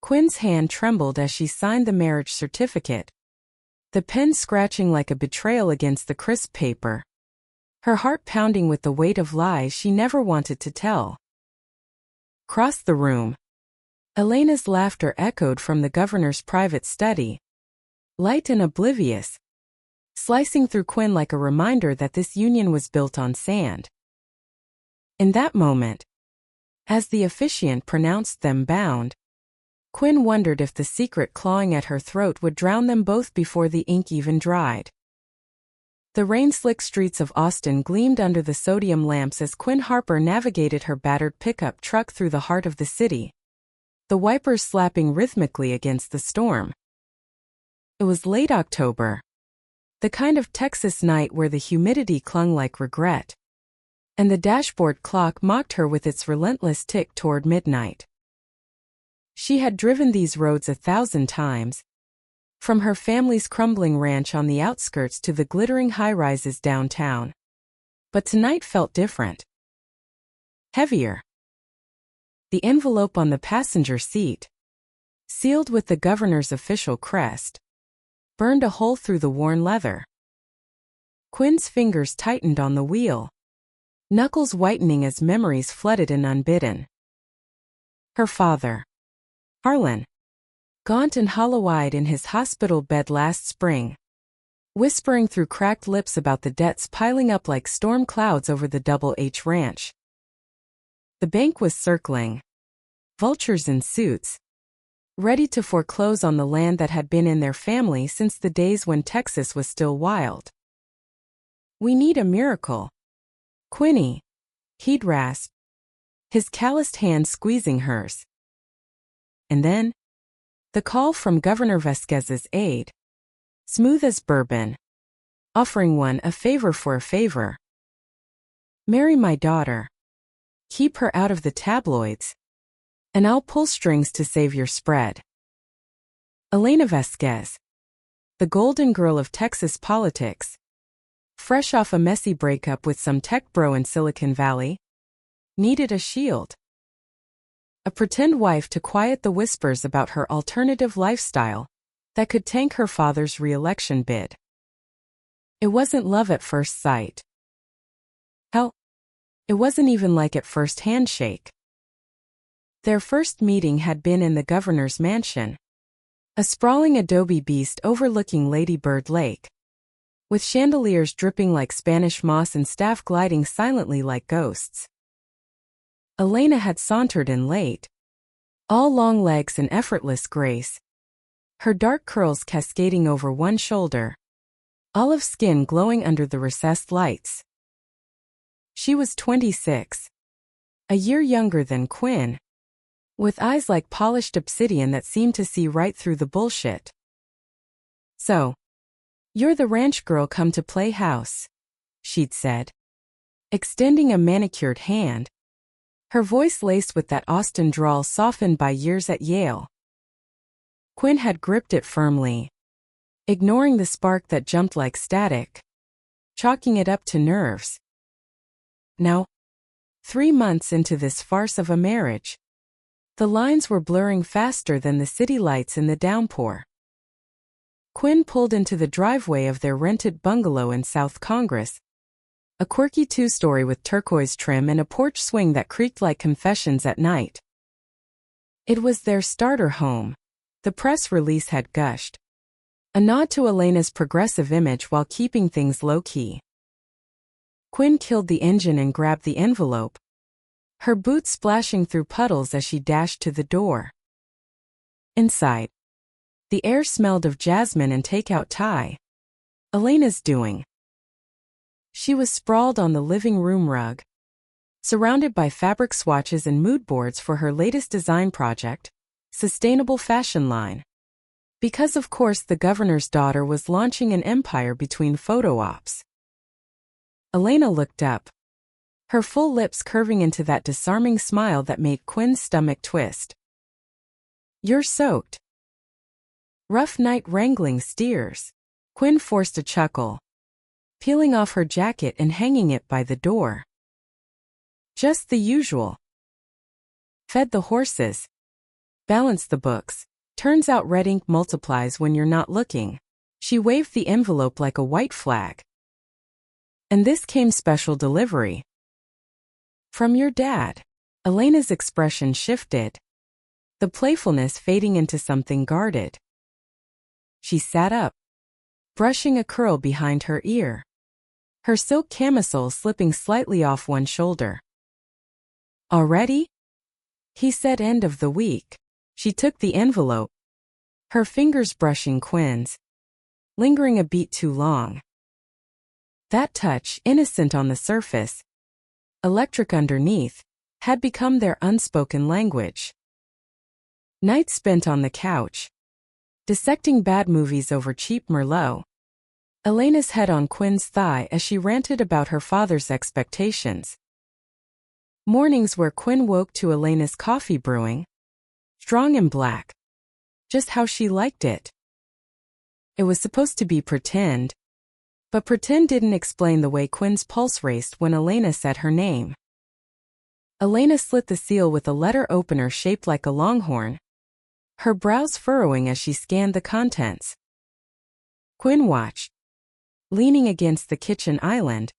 Quinn's hand trembled as she signed the marriage certificate, the pen scratching like a betrayal against the crisp paper, her heart pounding with the weight of lies she never wanted to tell. Across the room, Elena's laughter echoed from the governor's private study, light and oblivious, slicing through Quinn like a reminder that this union was built on sand. In that moment, as the officiant pronounced them bound, Quinn wondered if the secret clawing at her throat would drown them both before the ink even dried. The rain-slick streets of Austin gleamed under the sodium lamps as Quinn Harper navigated her battered pickup truck through the heart of the city, the wipers slapping rhythmically against the storm. It was late October, the kind of Texas night where the humidity clung like regret, and the dashboard clock mocked her with its relentless tick toward midnight. She had driven these roads 1,000 times, from her family's crumbling ranch on the outskirts to the glittering high-rises downtown. But tonight felt different. Heavier. The envelope on the passenger seat, sealed with the governor's official crest, burned a hole through the worn leather. Quinn's fingers tightened on the wheel, knuckles whitening as memories flooded in unbidden. Her father, Harlan, gaunt and hollow-eyed in his hospital bed last spring, whispering through cracked lips about the debts piling up like storm clouds over the Double H Ranch. The bank was circling, vultures in suits, ready to foreclose on the land that had been in their family since the days when Texas was still wild. "We need a miracle, Quinny," he'd rasp, his calloused hand squeezing hers. And then, the call from Governor Vasquez's aide, smooth as bourbon, offering one a favor for a favor. "Marry my daughter. Keep her out of the tabloids, and I'll pull strings to save your spread." Elena Vasquez, the golden girl of Texas politics, fresh off a messy breakup with some tech bro in Silicon Valley, needed a shield. A pretend wife to quiet the whispers about her alternative lifestyle that could tank her father's re-election bid. It wasn't love at first sight. Hell, it wasn't even like at first handshake. Their first meeting had been in the governor's mansion, a sprawling adobe beast overlooking Lady Bird Lake, with chandeliers dripping like Spanish moss and staff gliding silently like ghosts. Elena had sauntered in late, all long legs and effortless grace, her dark curls cascading over one shoulder, olive skin glowing under the recessed lights. She was 26, a year younger than Quinn, with eyes like polished obsidian that seemed to see right through the bullshit. "So, you're the ranch girl come to play house," she'd said, extending a manicured hand, her voice laced with that Austin drawl softened by years at Yale. Quinn had gripped it firmly, ignoring the spark that jumped like static, chalking it up to nerves. Now, 3 months into this farce of a marriage, the lines were blurring faster than the city lights in the downpour. Quinn pulled into the driveway of their rented bungalow in South Congress, a quirky 2-story with turquoise trim and a porch swing that creaked like confessions at night. It was their starter home, the press release had gushed, a nod to Elena's progressive image while keeping things low-key. Quinn killed the engine and grabbed the envelope, her boots splashing through puddles as she dashed to the door. Inside, the air smelled of jasmine and takeout Thai. Elena's doing. She was sprawled on the living room rug, surrounded by fabric swatches and mood boards for her latest design project, sustainable fashion line. Because of course the governor's daughter was launching an empire between photo ops. Elena looked up, her full lips curving into that disarming smile that made Quinn's stomach twist. "You're soaked." "Rough night wrangling steers." Quinn forced a chuckle, peeling off her jacket and hanging it by the door. "Just the usual." "Fed the horses?" Balance the books. Turns out red ink multiplies when you're not looking. She waved the envelope like a white flag. And this came special delivery. From your dad. Elena's expression shifted, the playfulness fading into something guarded. She sat up, brushing a curl behind her ear, her silk camisole slipping slightly off one shoulder. Already? He said end of the week. She took the envelope, her fingers brushing Quinn's, lingering a beat too long. That touch, innocent on the surface, electric underneath, had become their unspoken language. Nights spent on the couch, dissecting bad movies over cheap Merlot. Elena's head on Quinn's thigh as she ranted about her father's expectations. Mornings where Quinn woke to Elena's coffee brewing, strong and black, just how she liked it. It was supposed to be pretend, but pretend didn't explain the way Quinn's pulse raced when Elena said her name. Elena slit the seal with a letter opener shaped like a longhorn, her brows furrowing as she scanned the contents. Quinn watched, leaning against the kitchen island,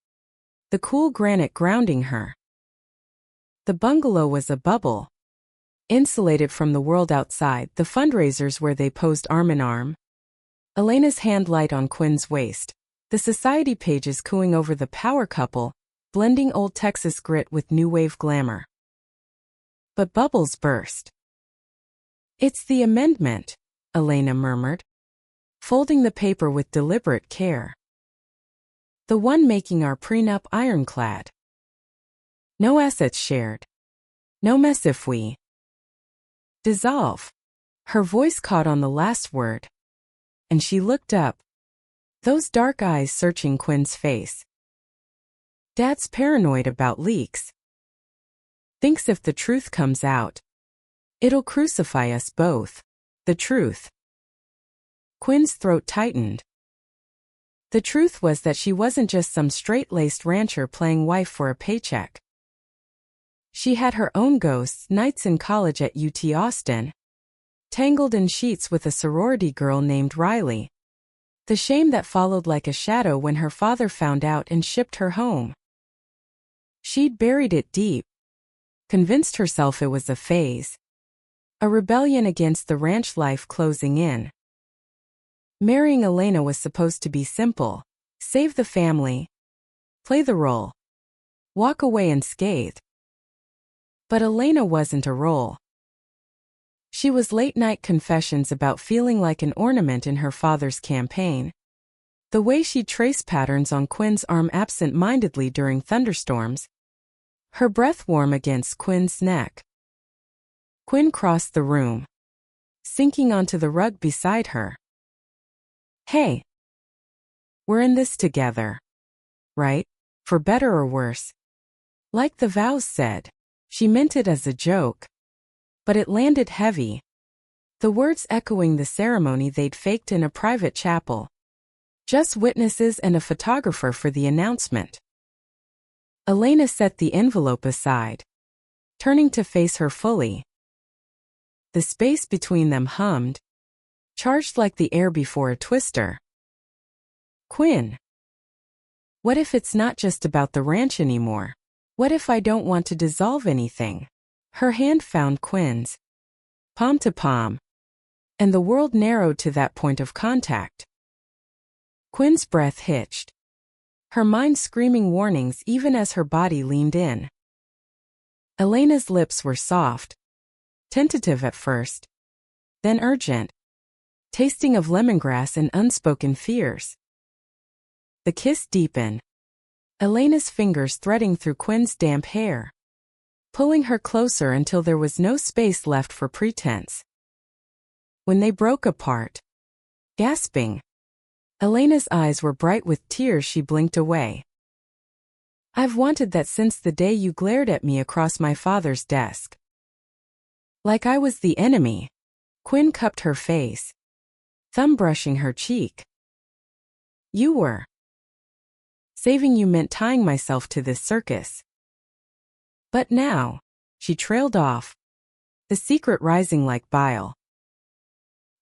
the cool granite grounding her. The bungalow was a bubble, insulated from the world outside, the fundraisers where they posed arm in arm. Elena's hand light on Quinn's waist, the society pages cooing over the power couple, blending old Texas grit with new wave glamour. But bubbles burst. It's the amendment, Elena murmured, folding the paper with deliberate care. The one making our prenup ironclad. No assets shared. No mess if we dissolve. Her voice caught on the last word, and she looked up, those dark eyes searching Quinn's face. Dad's paranoid about leaks. Thinks if the truth comes out, it'll crucify us both. The truth. Quinn's throat tightened. The truth was that she wasn't just some straight-laced rancher playing wife for a paycheck. She had her own ghosts, nights in college at UT Austin, tangled in sheets with a sorority girl named Riley. The shame that followed like a shadow when her father found out and shipped her home. She'd buried it deep, convinced herself it was a phase, a rebellion against the ranch life closing in. Marrying Elena was supposed to be simple: save the family, play the role, walk away unscathed. But Elena wasn't a role. She was late-night confessions about feeling like an ornament in her father's campaign. The way she'd trace patterns on Quinn's arm absent-mindedly during thunderstorms, her breath warm against Quinn's neck. Quinn crossed the room, sinking onto the rug beside her. Hey. We're in this together. Right? For better or worse. Like the vows said. She meant it as a joke. But it landed heavy. The words echoing the ceremony they'd faked in a private chapel. Just witnesses and a photographer for the announcement. Elena set the envelope aside, turning to face her fully. The space between them hummed, charged like the air before a twister. Quinn. What if it's not just about the ranch anymore? What if I don't want to dissolve anything? Her hand found Quinn's, palm to palm, and the world narrowed to that point of contact. Quinn's breath hitched, her mind screaming warnings even as her body leaned in. Elena's lips were soft, tentative at first, then urgent, tasting of lemongrass and unspoken fears. The kiss deepened, Elena's fingers threading through Quinn's damp hair, pulling her closer until there was no space left for pretense. When they broke apart, gasping, Elena's eyes were bright with tears. She blinked away. I've wanted that since the day you glared at me across my father's desk. Like I was the enemy. Quinn cupped her face, thumb brushing her cheek. You were. Saving you meant tying myself to this circus. But now, she trailed off, the secret rising like bile.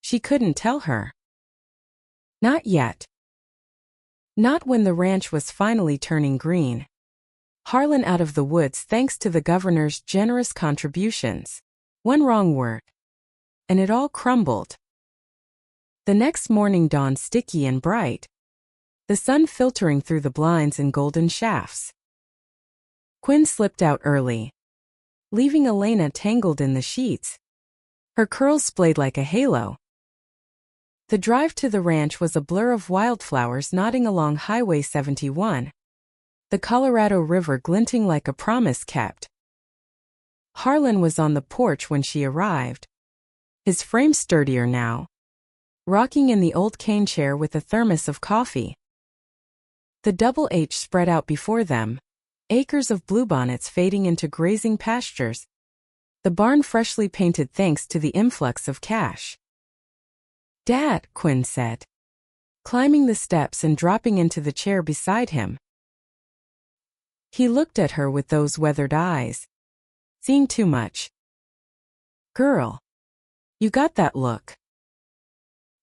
She couldn't tell her. Not yet. Not when the ranch was finally turning green. Harlan out of the woods thanks to the governor's generous contributions. One wrong word, and it all crumbled. The next morning dawned sticky and bright, the sun filtering through the blinds in golden shafts. Quinn slipped out early, leaving Elena tangled in the sheets, her curls splayed like a halo. The drive to the ranch was a blur of wildflowers nodding along Highway 71, the Colorado River glinting like a promise kept. Harlan was on the porch when she arrived, his frame sturdier now, rocking in the old cane chair with a thermos of coffee. The double H spread out before them, acres of bluebonnets fading into grazing pastures, the barn freshly painted thanks to the influx of cash. "Dad," Quinn said, climbing the steps and dropping into the chair beside him. He looked at her with those weathered eyes. "Seeing too much?" "Girl, you got that look.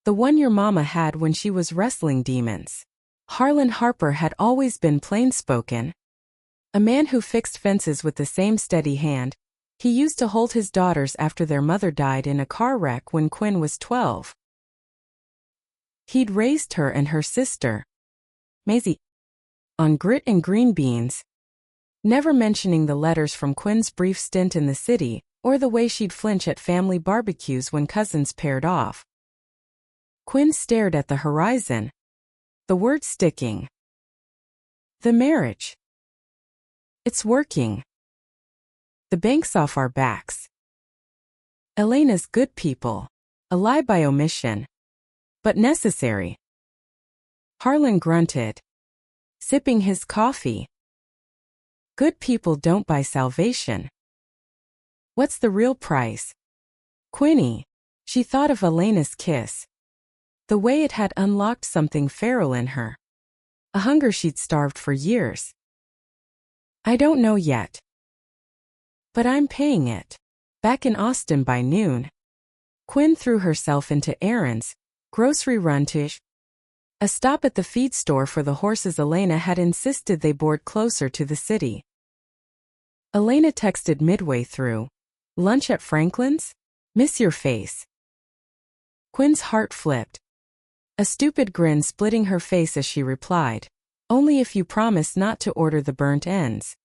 The one your mama had when she was wrestling demons." Harlan Harper had always been plain-spoken, a man who fixed fences with the same steady hand he used to hold his daughters after their mother died in a car wreck when Quinn was 12. He'd raised her and her sister, Maisie, on grit and green beans, never mentioning the letters from Quinn's brief stint in the city or the way she'd flinch at family barbecues when cousins paired off. Quinn stared at the horizon, the word sticking. "The marriage. It's working. The bank's off our backs. Elena's good people, a lie by omission, but necessary." Harlan grunted, sipping his coffee. "Good people don't buy salvation. What's the real price?" "Quinny." She thought of Elena's kiss, the way it had unlocked something feral in her, a hunger she'd starved for years. "I don't know yet. But I'm paying it." Back in Austin by noon, Quinn threw herself into errands, grocery run to a stop at the feed store for the horses Elena had insisted they board closer to the city. Elena texted midway through, "Lunch at Franklin's? Miss your face." Quinn's heart flipped, a stupid grin splitting her face as she replied, "Only if you promise not to order the burnt ends.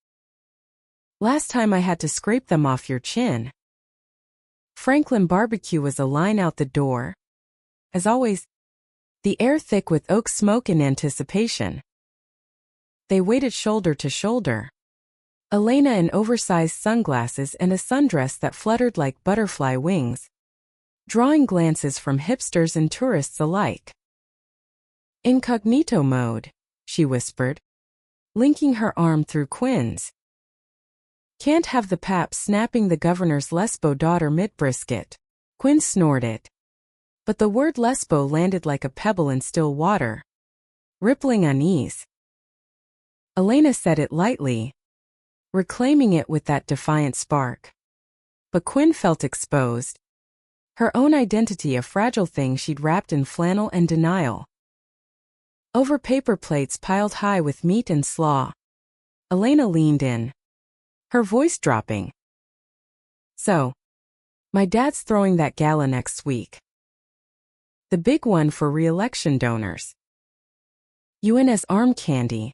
Last time I had to scrape them off your chin." Franklin Barbecue was a line out the door. As always, the air thick with oak smoke in anticipation. They waited shoulder to shoulder. Elena in oversized sunglasses and a sundress that fluttered like butterfly wings, drawing glances from hipsters and tourists alike. "Incognito mode," she whispered, linking her arm through Quinn's. "Can't have the pap snapping the governor's Lesbo daughter mid-brisket." Quinn snorted, but the word Lesbo landed like a pebble in still water, rippling unease. Elena said it lightly, reclaiming it with that defiant spark. But Quinn felt exposed, her own identity a fragile thing she'd wrapped in flannel and denial. Over paper plates piled high with meat and slaw, Elena leaned in, her voice dropping. "So, my dad's throwing that gala next week. The big one for re-election donors. You in as arm candy?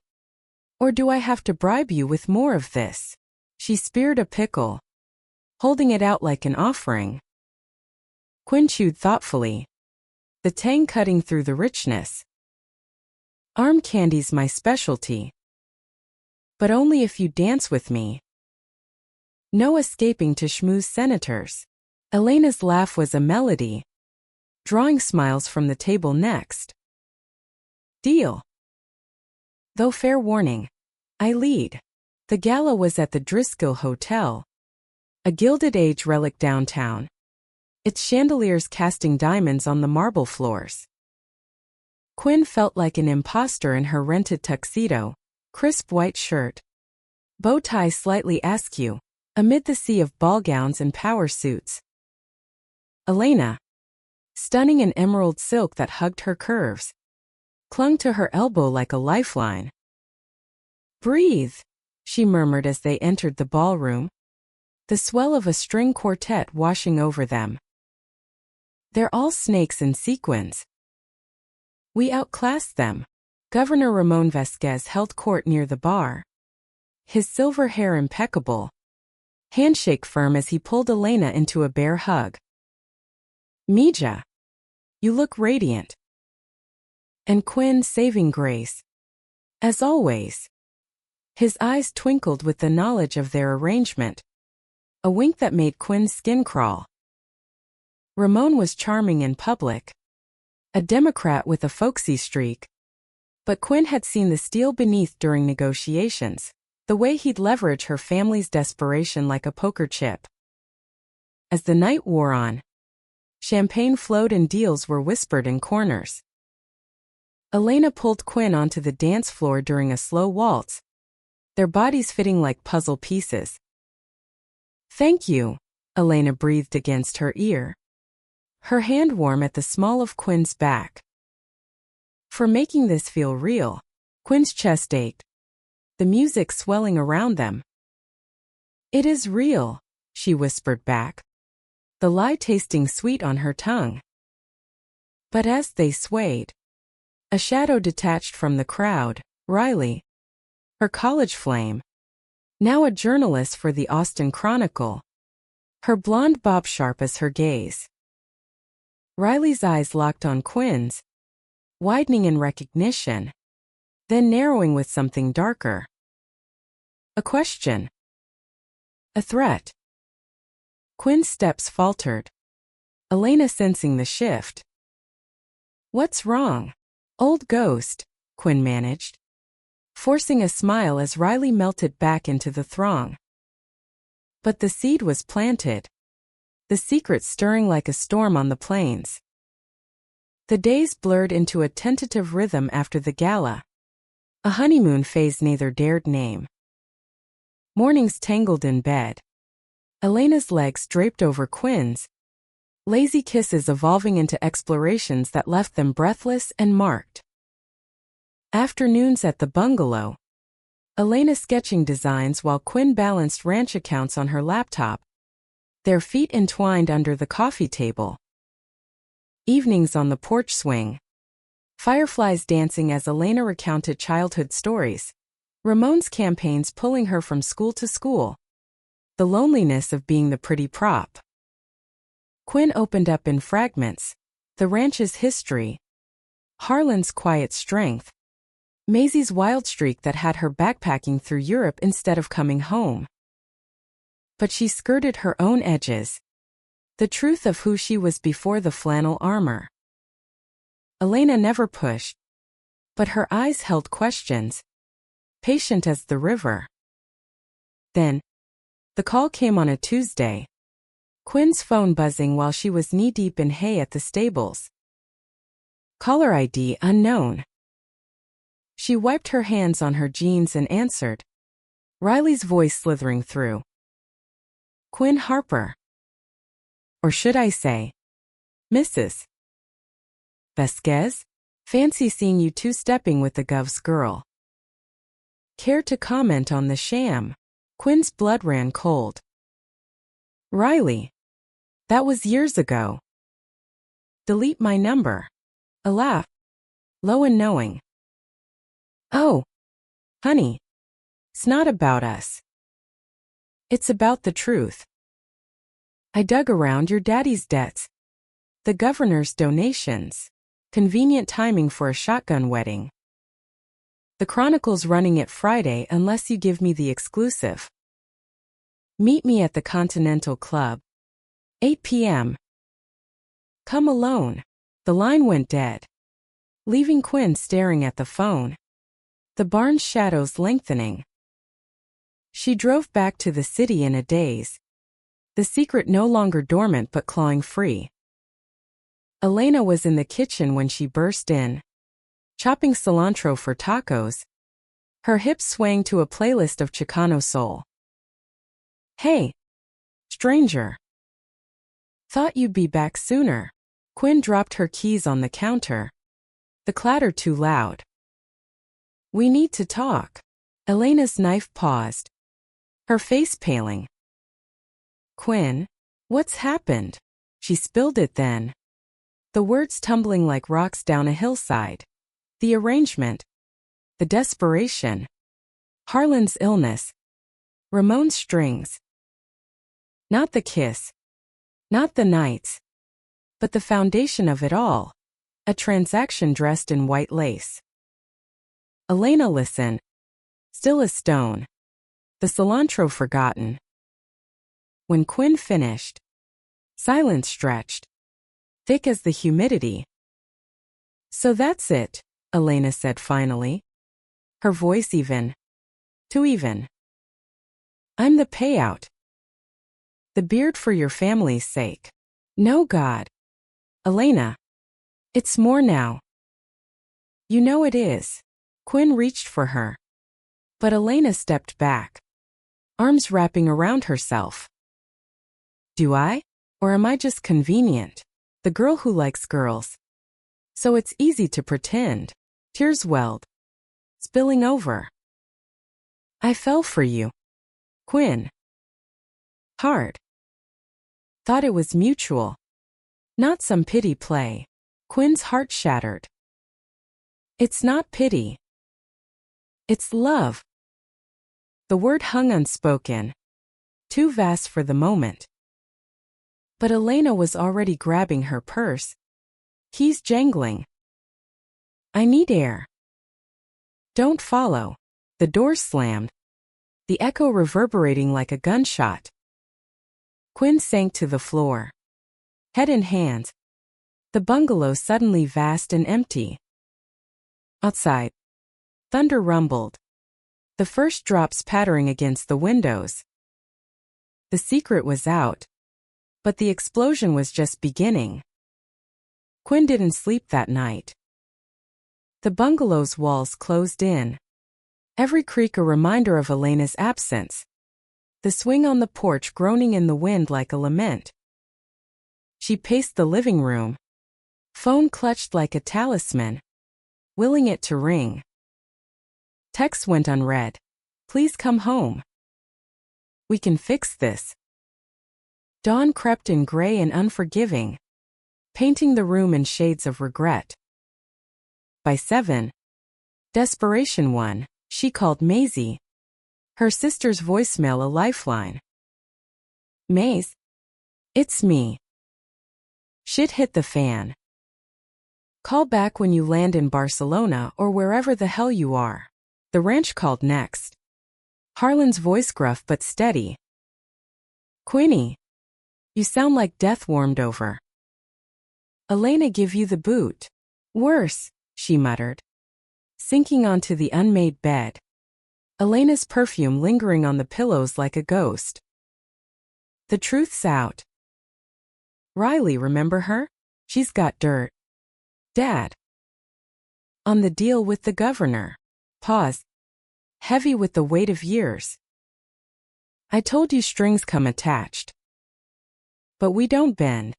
Or do I have to bribe you with more of this?" She speared a pickle, holding it out like an offering. Quinn chewed thoughtfully, the tang cutting through the richness. "Arm candy's my specialty. But only if you dance with me. No escaping to schmooze senators." Elena's laugh was a melody, drawing smiles from the table next. "Deal. Though fair warning, I lead." The gala was at the Driscoll Hotel, a Gilded Age relic downtown, its chandeliers casting diamonds on the marble floors. Quinn felt like an imposter in her rented tuxedo, crisp white shirt, bow tie slightly askew, amid the sea of ball gowns and power suits. Elena, stunning in emerald silk that hugged her curves, clung to her elbow like a lifeline. "Breathe," she murmured as they entered the ballroom, the swell of a string quartet washing over them. "They're all snakes and sequins." "We outclassed them." Governor Ramon Vasquez held court near the bar, his silver hair impeccable, handshake firm as he pulled Elena into a bear hug. "Mija, you look radiant." And Quinn saving grace. As always. His eyes twinkled with the knowledge of their arrangement, a wink that made Quinn's skin crawl. Ramon was charming in public, a Democrat with a folksy streak. But Quinn had seen the steel beneath during negotiations, the way he'd leverage her family's desperation like a poker chip. As the night wore on, champagne flowed and deals were whispered in corners. Elena pulled Quinn onto the dance floor during a slow waltz, their bodies fitting like puzzle pieces. "Thank you," Elena breathed against her ear, her hand warm at the small of Quinn's back. "For making this feel real." Quinn's chest ached, the music swelling around them. "It is real," she whispered back, the lie tasting sweet on her tongue. But as they swayed, a shadow detached from the crowd, Riley, her college flame, now a journalist for the Austin Chronicle, her blonde bob sharp as her gaze. Riley's eyes locked on Quinn's, widening in recognition, then narrowing with something darker. A question. A threat. Quinn's steps faltered, Elena sensing the shift. "What's wrong, old ghost?" Quinn managed, forcing a smile as Riley melted back into the throng. But the seed was planted, the secret stirring like a storm on the plains. The days blurred into a tentative rhythm after the gala, a honeymoon phase neither dared name. Mornings tangled in bed, Elena's legs draped over Quinn's, lazy kisses evolving into explorations that left them breathless and marked. Afternoons at the bungalow, Elena sketching designs while Quinn balanced ranch accounts on her laptop, their feet entwined under the coffee table. Evenings on the porch swing, fireflies dancing as Elena recounted childhood stories, Ramon's campaigns pulling her from school to school, the loneliness of being the pretty prop. Quinn opened up in fragments, the ranch's history, Harlan's quiet strength, Maisie's wild streak that had her backpacking through Europe instead of coming home. But she skirted her own edges, the truth of who she was before the flannel armor. Elena never pushed, but her eyes held questions, patient as the river. Then, the call came on a Tuesday, Quinn's phone buzzing while she was knee-deep in hay at the stables. Caller ID unknown. She wiped her hands on her jeans and answered, Riley's voice slithering through. "Quinn Harper. Or should I say, Mrs. Vasquez? Fancy seeing you two-stepping with the Gov's girl." "Care to comment on the sham?" Quinn's blood ran cold. "Riley. That was years ago." "Delete my number." A laugh, low and knowing. "Oh, honey. It's not about us. It's about the truth. I dug around your daddy's debts, the governor's donations, convenient timing for a shotgun wedding. The Chronicle's running it Friday unless you give me the exclusive. Meet me at the Continental Club. 8 p.m. Come alone." The line went dead, leaving Quinn staring at the phone, the barn's shadows lengthening. She drove back to the city in a daze, the secret no longer dormant but clawing free. Elena was in the kitchen when she burst in, chopping cilantro for tacos, her hips swaying to a playlist of Chicano soul. Hey, stranger. Thought you'd be back sooner. Quinn dropped her keys on the counter. The clatter too loud. We need to talk. Elena's knife paused, her face paling. Quinn, what's happened? She spilled it then. The words tumbling like rocks down a hillside. The arrangement. The desperation. Harlan's illness. Ramon's strings. Not the kiss. Not the nights. But the foundation of it all. A transaction dressed in white lace. Elena listened. Still as stone. The cilantro forgotten. When Quinn finished, silence stretched, thick as the humidity. So that's it, Elena said finally. Her voice even. Too even. I'm the payout. The beard for your family's sake. No, God. Elena. It's more now. You know it is. Quinn reached for her. But Elena stepped back, arms wrapping around herself. Do I? Or am I just convenient? The girl who likes girls. So it's easy to pretend. Tears welled, spilling over. I fell for you. Quinn. Hard. Thought it was mutual. Not some pity play. Quinn's heart shattered. It's not pity. It's love. The word hung unspoken, too vast for the moment. But Elena was already grabbing her purse, keys jangling. I need air. Don't follow. The door slammed, the echo reverberating like a gunshot. Quinn sank to the floor, head in hands. The bungalow suddenly vast and empty. Outside, thunder rumbled, the first drops pattering against the windows. The secret was out, but the explosion was just beginning. Quinn didn't sleep that night. The bungalow's walls closed in, every creak a reminder of Elena's absence. The swing on the porch groaning in the wind like a lament. She paced the living room, phone clutched like a talisman, willing it to ring. Text went unread. Please come home. We can fix this. Dawn crept in gray and unforgiving, painting the room in shades of regret. By 7, desperation won. She called Maisie, her sister's voicemail a lifeline. Maze? It's me. Shit hit the fan. Call back when you land in Barcelona or wherever the hell you are. The ranch called next. Harlan's voice gruff but steady. Quinny, you sound like death warmed over. Elena give you the boot. Worse, she muttered, sinking onto the unmade bed. Elena's perfume lingering on the pillows like a ghost. The truth's out. Riley, remember her? She's got dirt. Dad. On the deal with the governor. Pause. Heavy with the weight of years. I told you strings come attached. But we don't bend.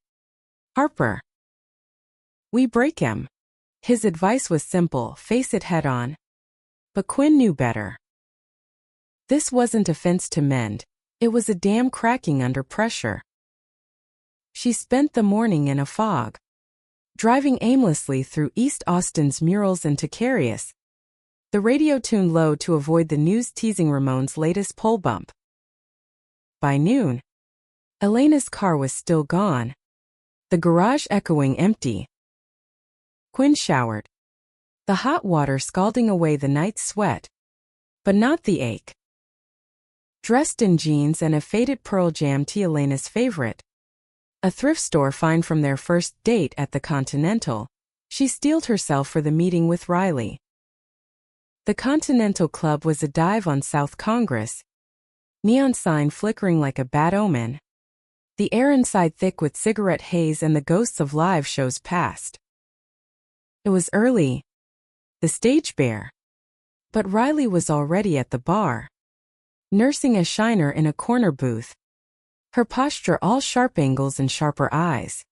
Harper. We break 'em. His advice was simple, face it head on. But Quinn knew better. This wasn't a fence to mend, it was a dam cracking under pressure. She spent the morning in a fog, driving aimlessly through East Austin's murals and Tacarius, the radio tuned low to avoid the news teasing Ramon's latest pole bump. By noon, Elena's car was still gone, the garage echoing empty. Quinn showered, the hot water scalding away the night's sweat, but not the ache. Dressed in jeans and a faded Pearl Jam tee, Elena's favorite, a thrift store find from their first date at the Continental, she steeled herself for the meeting with Riley. The Continental Club was a dive on South Congress, neon sign flickering like a bad omen. The air inside thick with cigarette haze and the ghosts of live shows past. It was early, the stage bare, but Riley was already at the bar. nursing a shiner in a corner booth. Her posture all sharp angles and sharper eyes.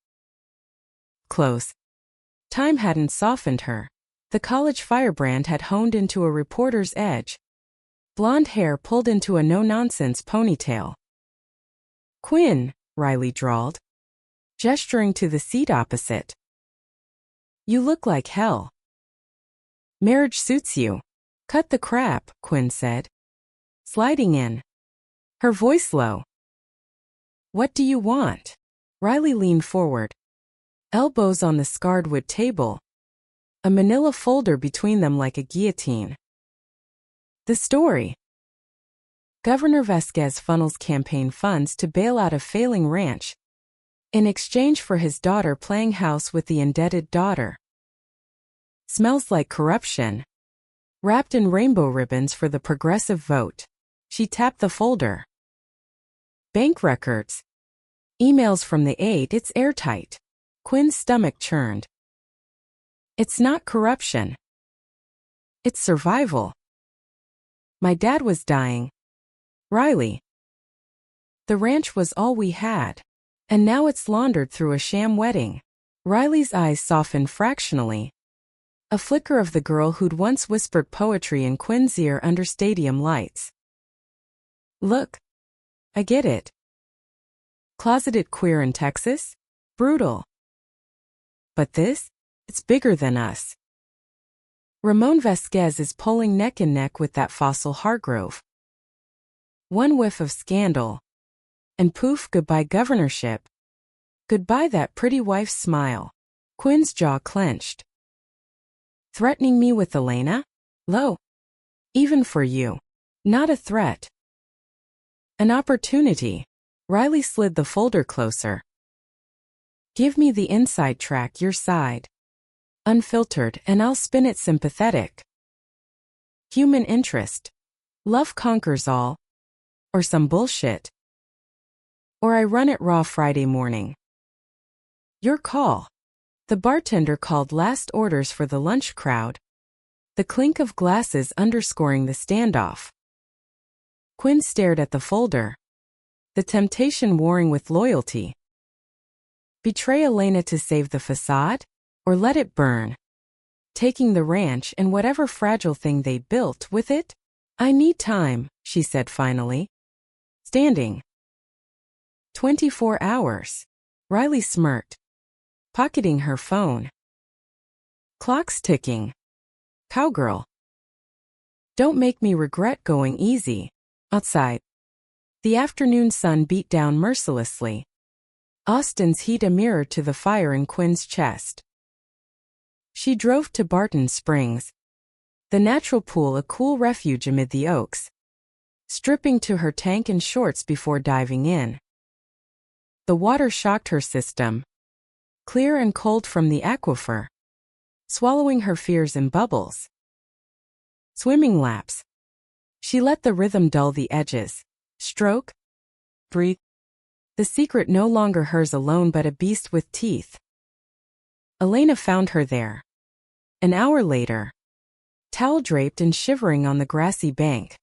Close. Time hadn't softened her. The college firebrand had honed into a reporter's edge. Blonde hair pulled into a no-nonsense ponytail. "Quinn," Riley drawled, gesturing to the seat opposite. "You look like hell." "Marriage suits you. Cut the crap," Quinn said, sliding in, her voice low. "What do you want?" Riley leaned forward, elbows on the scarred wood table, a manila folder between them like a guillotine. The story. Governor Vasquez funnels campaign funds to bail out a failing ranch in exchange for his daughter playing house with the indebted daughter. Smells like corruption. Wrapped in rainbow ribbons for the progressive vote. She tapped the folder. Bank records. Emails from the aide. It's airtight. Quinn's stomach churned. It's not corruption. It's survival. My dad was dying. Riley. The ranch was all we had. And now it's laundered through a sham wedding. Riley's eyes softened fractionally. A flicker of the girl who'd once whispered poetry in Quinn's ear under stadium lights. Look. I get it. Closeted queer in Texas? Brutal. But this? It's bigger than us. Ramon Vasquez is polling neck and neck with that fossil Hargrove. One whiff of scandal. And poof, goodbye governorship. Goodbye that pretty wife's smile. Quinn's jaw clenched. Threatening me with Elena? Low. Even for you. Not a threat. An opportunity. Riley slid the folder closer. Give me the inside track, your side. Unfiltered, and I'll spin it sympathetic. Human interest. Love conquers all. Or some bullshit. Or I run it raw Friday morning. Your call. The bartender called last orders for the lunch crowd. The clink of glasses underscoring the standoff. Quinn stared at the folder. The temptation warring with loyalty. Betray Elena to save the facade? Or let it burn? Taking the ranch and whatever fragile thing they built with it? I need time, she said finally. Standing. 24 hours. Riley smirked, pocketing her phone. Clock's ticking. Cowgirl. Don't make me regret going easy. Outside. The afternoon sun beat down mercilessly. Austin's heat a mirror to the fire in Quinn's chest. She drove to Barton Springs. The natural pool a cool refuge amid the oaks. Stripping to her tank and shorts before diving in. The water shocked her system. Clear and cold from the aquifer. Swallowing her fears in bubbles. Swimming laps. She let the rhythm dull the edges. Stroke. Breathe. The secret no longer hers alone but a beast with teeth. Elena found her there. An hour later. Towel draped and shivering on the grassy bank.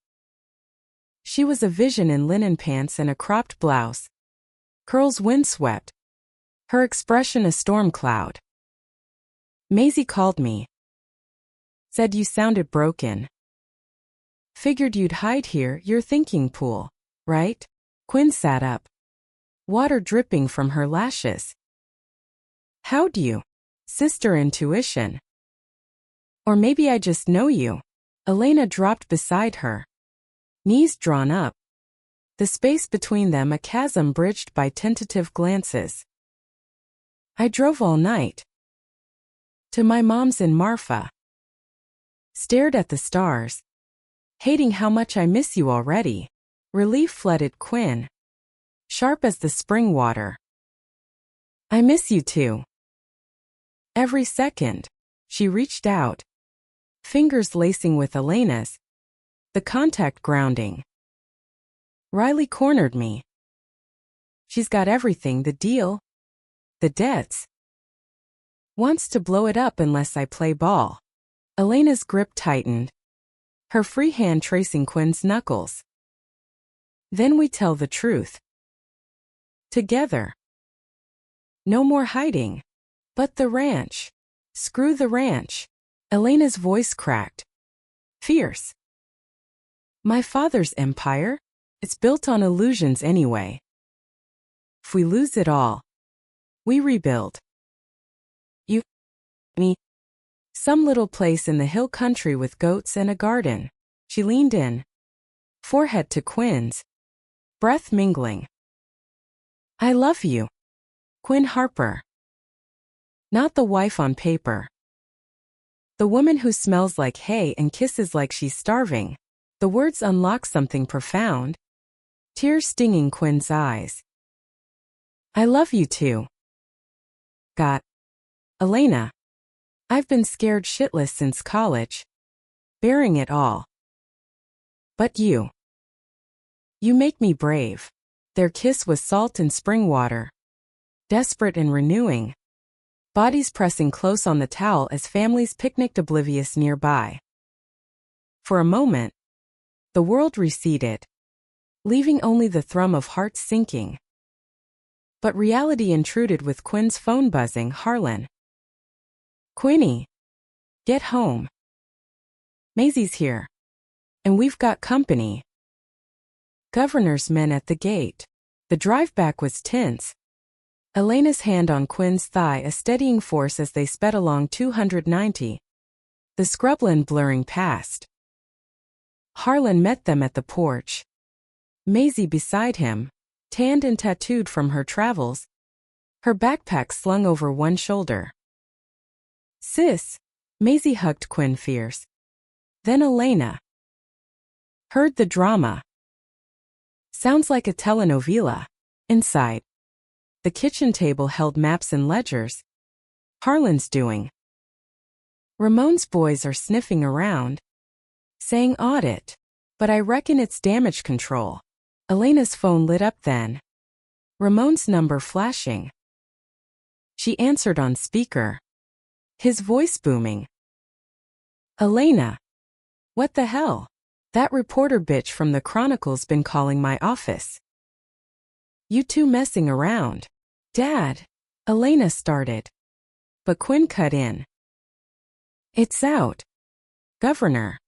She was a vision in linen pants and a cropped blouse. Curls windswept. Her expression a storm cloud. Maisie called me. Said you sounded broken. Figured you'd hide here, your thinking pool, right? Quinn sat up. Water dripping from her lashes. How'd you? Sister intuition. Or maybe I just know you. Elena dropped beside her. Knees drawn up. The space between them a chasm bridged by tentative glances. I drove all night. To my mom's in Marfa. Stared at the stars. Hating how much I miss you already. Relief flooded Quinn. Sharp as the spring water. I miss you too. Every second. She reached out. Fingers lacing with Elena's. The contact grounding. Riley cornered me. She's got everything, the deal. The debts. Wants to blow it up unless I play ball. Elena's grip tightened. Her free hand tracing Quinn's knuckles. Then we tell the truth. Together. No more hiding. But the ranch. Screw the ranch. Elena's voice cracked. Fierce. My father's empire? It's built on illusions anyway. If we lose it all, we rebuild. You, me, some little place in the hill country with goats and a garden. She leaned in, forehead to Quinn's, breath mingling. I love you, Quinn Harper. Not the wife on paper. The woman who smells like hay and kisses like she's starving. The words unlock something profound, tears stinging Quinn's eyes. I love you too. Got Elena. I've been scared shitless since college, bearing it all. But you make me brave. Their kiss was salt and spring water, desperate and renewing, bodies pressing close on the towel as families picnicked oblivious nearby. For a moment, the world receded, leaving only the thrum of hearts sinking. But reality intruded with Quinn's phone buzzing. Harlan. Quinny. Get home. Maisie's here. And we've got company. Governor's men at the gate. The drive back was tense. Elena's hand on Quinn's thigh a steadying force as they sped along 290. The scrubland blurring past. Harlan met them at the porch. Maisie beside him, tanned and tattooed from her travels, her backpack slung over one shoulder. Sis, Maisie hugged Quinn fierce. Then Elena. Heard the drama. Sounds like a telenovela. Inside. The kitchen table held maps and ledgers. Harlan's doing. Ramon's boys are sniffing around, saying audit, but I reckon it's damage control. Elena's phone lit up then. Ramon's number flashing. She answered on speaker. His voice booming. Elena. What the hell? That reporter bitch from the Chronicle's been calling my office. You two messing around. Dad. Elena started. But Quinn cut in. It's out. Governor.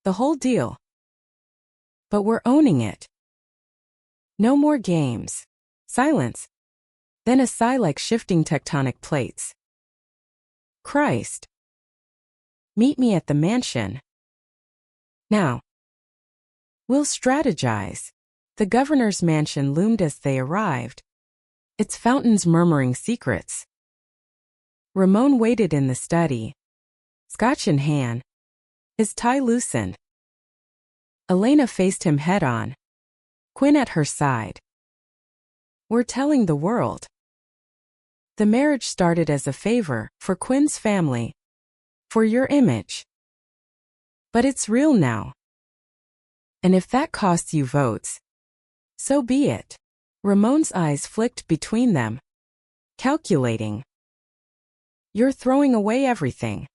The whole deal. But we're owning it. No more games. Silence. Then a sigh like shifting tectonic plates. Christ. Meet me at the mansion. Now. We'll strategize. The governor's mansion loomed as they arrived, its fountains murmuring secrets. Ramon waited in the study, scotch in hand, his tie loosened. Elena faced him head-on, Quinn at her side. We're telling the world. The marriage started as a favor for Quinn's family, for your image. But it's real now. And if that costs you votes, so be it. Ramon's eyes flicked between them, calculating. You're throwing away everything.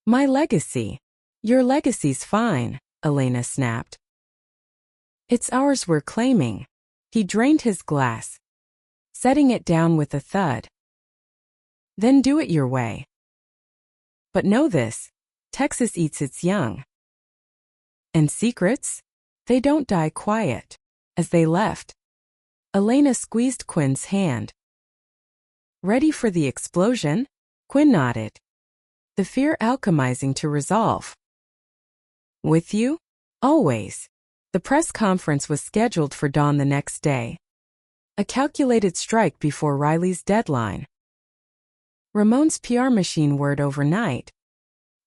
My legacy. Your legacy's fine, Elena snapped. It's ours we're claiming. He drained his glass, setting it down with a thud. Then do it your way. But know this, Texas eats its young. And secrets? They don't die quiet. As they left, Elena squeezed Quinn's hand. Ready for the explosion? Quinn nodded, the fear alchemizing to resolve. With you? Always. The press conference was scheduled for dawn the next day. A calculated strike before Riley's deadline. Ramon's PR machine whirred overnight,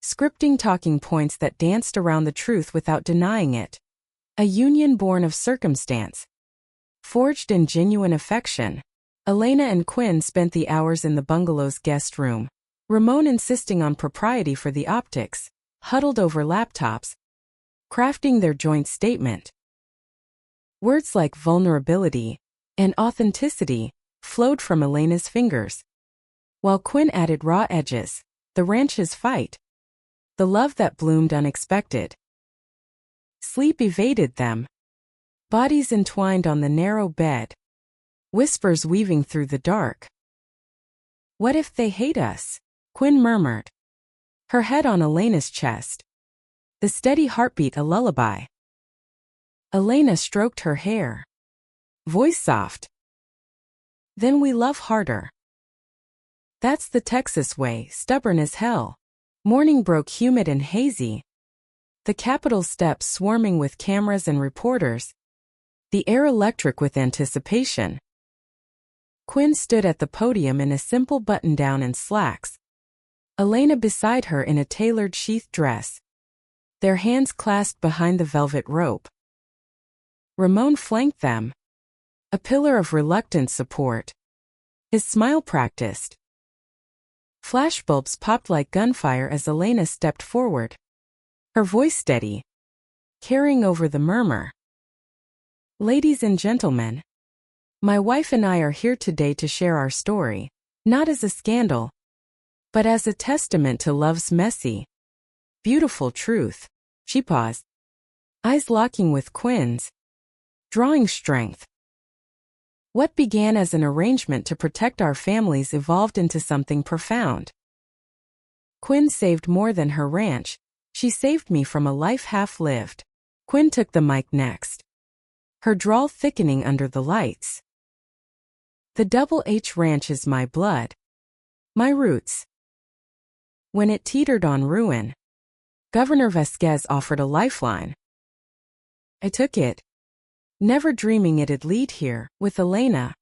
scripting talking points that danced around the truth without denying it. A union born of circumstance, forged in genuine affection. Elena and Quinn spent the hours in the bungalow's guest room, Ramon insisting on propriety for the optics, huddled over laptops, crafting their joint statement. Words like vulnerability and authenticity flowed from Elena's fingers, while Quinn added raw edges, the ranch's fight, the love that bloomed unexpected. Sleep evaded them, Bodies entwined on the narrow bed. Whispers weaving through the dark. What if they hate us? Quinn murmured. Her head on Elena's chest. The steady heartbeat a lullaby. Elena stroked her hair. Voice soft. Then we love harder. That's the Texas way, stubborn as hell. Morning broke humid and hazy. The Capitol steps swarming with cameras and reporters. The air electric with anticipation. Quinn stood at the podium in a simple button-down and slacks. Elena beside her in a tailored sheath dress. Their hands clasped behind the velvet rope. Ramon flanked them. A pillar of reluctant support. His smile practiced. Flashbulbs popped like gunfire as Elena stepped forward. Her voice steady. Carrying over the murmur. Ladies and gentlemen. My wife and I are here today to share our story, not as a scandal, but as a testament to love's messy, beautiful truth. She paused, eyes locking with Quinn's, drawing strength. What began as an arrangement to protect our families evolved into something profound. Quinn saved more than her ranch, she saved me from a life half-lived. Quinn took the mic next, her drawl thickening under the lights. The Double H Ranch is my blood. My roots. When it teetered on ruin, Governor Vasquez offered a lifeline. I took it, never dreaming it'd lead here, with Elena,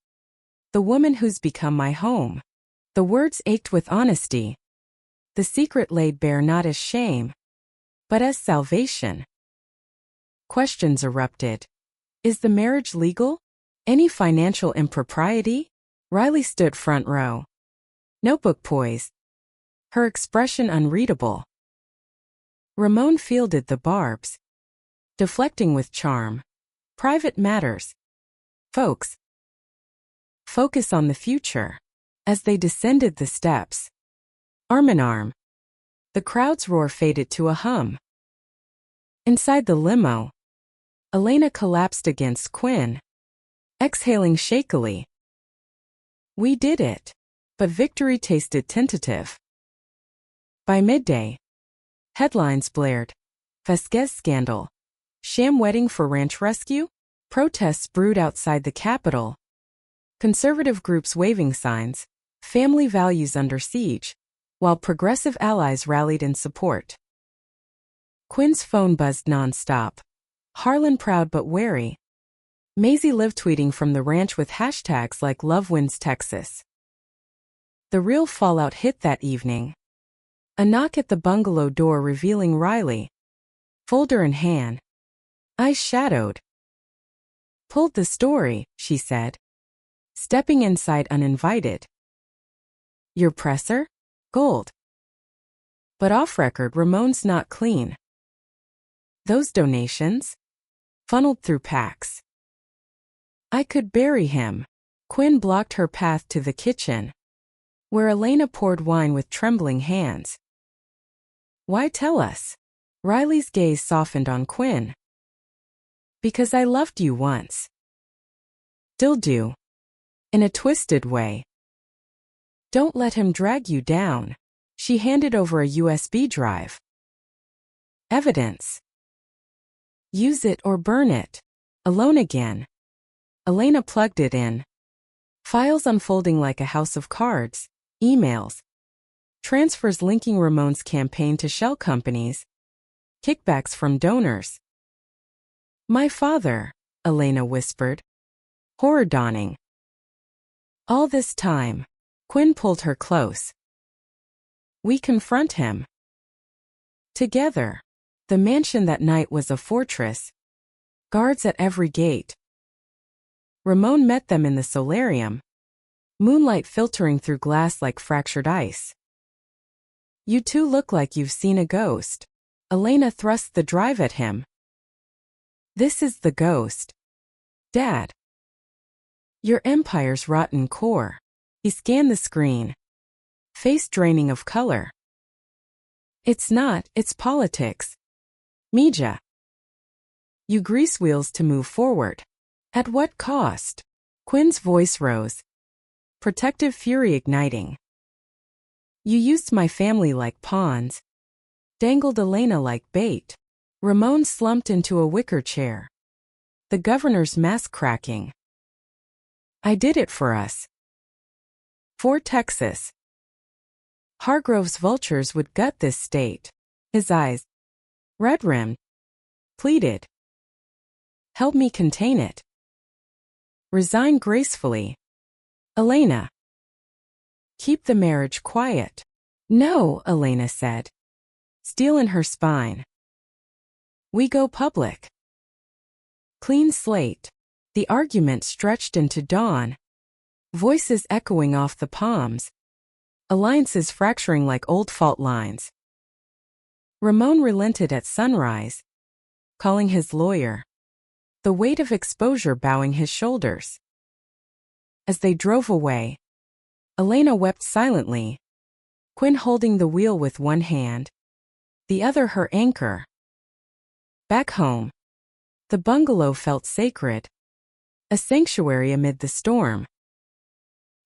the woman who's become my home. The words ached with honesty. The secret laid bare not as shame, but as salvation. Questions erupted. Is the marriage legal? Any financial impropriety? Riley stood front row. Notebook poised. Her expression unreadable. Ramon fielded the barbs. Deflecting with charm. Private matters. Folks. Focus on the future. As they descended the steps. Arm in arm. The crowd's roar faded to a hum. Inside the limo. Elena collapsed against Quinn. Exhaling shakily. We did it. But victory tasted tentative. By midday, headlines blared. Vasquez scandal. Sham wedding for ranch rescue? Protests brewed outside the Capitol. Conservative groups waving signs. Family values under siege. While progressive allies rallied in support. Quinn's phone buzzed nonstop. Harlan proud but wary. Maisie live tweeting from the ranch with hashtags like Love Wins Texas. The real fallout hit that evening. A knock at the bungalow door revealing Riley. Folder in hand. Eyes shadowed. Pulled the story, she said. Stepping inside uninvited. Your presser? Gold. But off-record, Ramon's not clean. Those donations? Funneled through PACs. I could bury him. Quinn blocked her path to the kitchen, where Elena poured wine with trembling hands. Why tell us? Riley's gaze softened on Quinn. Because I loved you once. Still do. In a twisted way. Don't let him drag you down. She handed over a USB drive. Evidence. Use it or burn it. Alone again. Elena plugged it in. Files unfolding like a house of cards. Emails. Transfers linking Ramon's campaign to shell companies. Kickbacks from donors. My father, Elena whispered. Horror dawning. All this time, Quinn pulled her close. We confront him. Together. The mansion that night was a fortress. Guards at every gate. Ramon met them in the solarium. Moonlight filtering through glass like fractured ice. You two look like you've seen a ghost. Elena thrust the drive at him. This is the ghost. Dad. Your empire's rotten core. He scanned the screen. Face draining of color. It's not, it's politics. Media. You grease wheels to move forward. At what cost? Quinn's voice rose, protective fury igniting. You used my family like pawns, dangled Elena like bait. Ramon slumped into a wicker chair, the governor's mask cracking. I did it for us. For Texas. Hargrove's vultures would gut this state. His eyes, red-rimmed, pleaded. Help me contain it. Resign gracefully. Elena. Keep the marriage quiet. No, Elena said. Steel in her spine. We go public. Clean slate. The argument stretched into dawn. Voices echoing off the palms. Alliances fracturing like old fault lines. Ramon relented at sunrise, calling his lawyer. The weight of exposure bowing his shoulders. As they drove away, Elena wept silently, Quinn holding the wheel with one hand, the other her anchor. Back home, the bungalow felt sacred, a sanctuary amid the storm.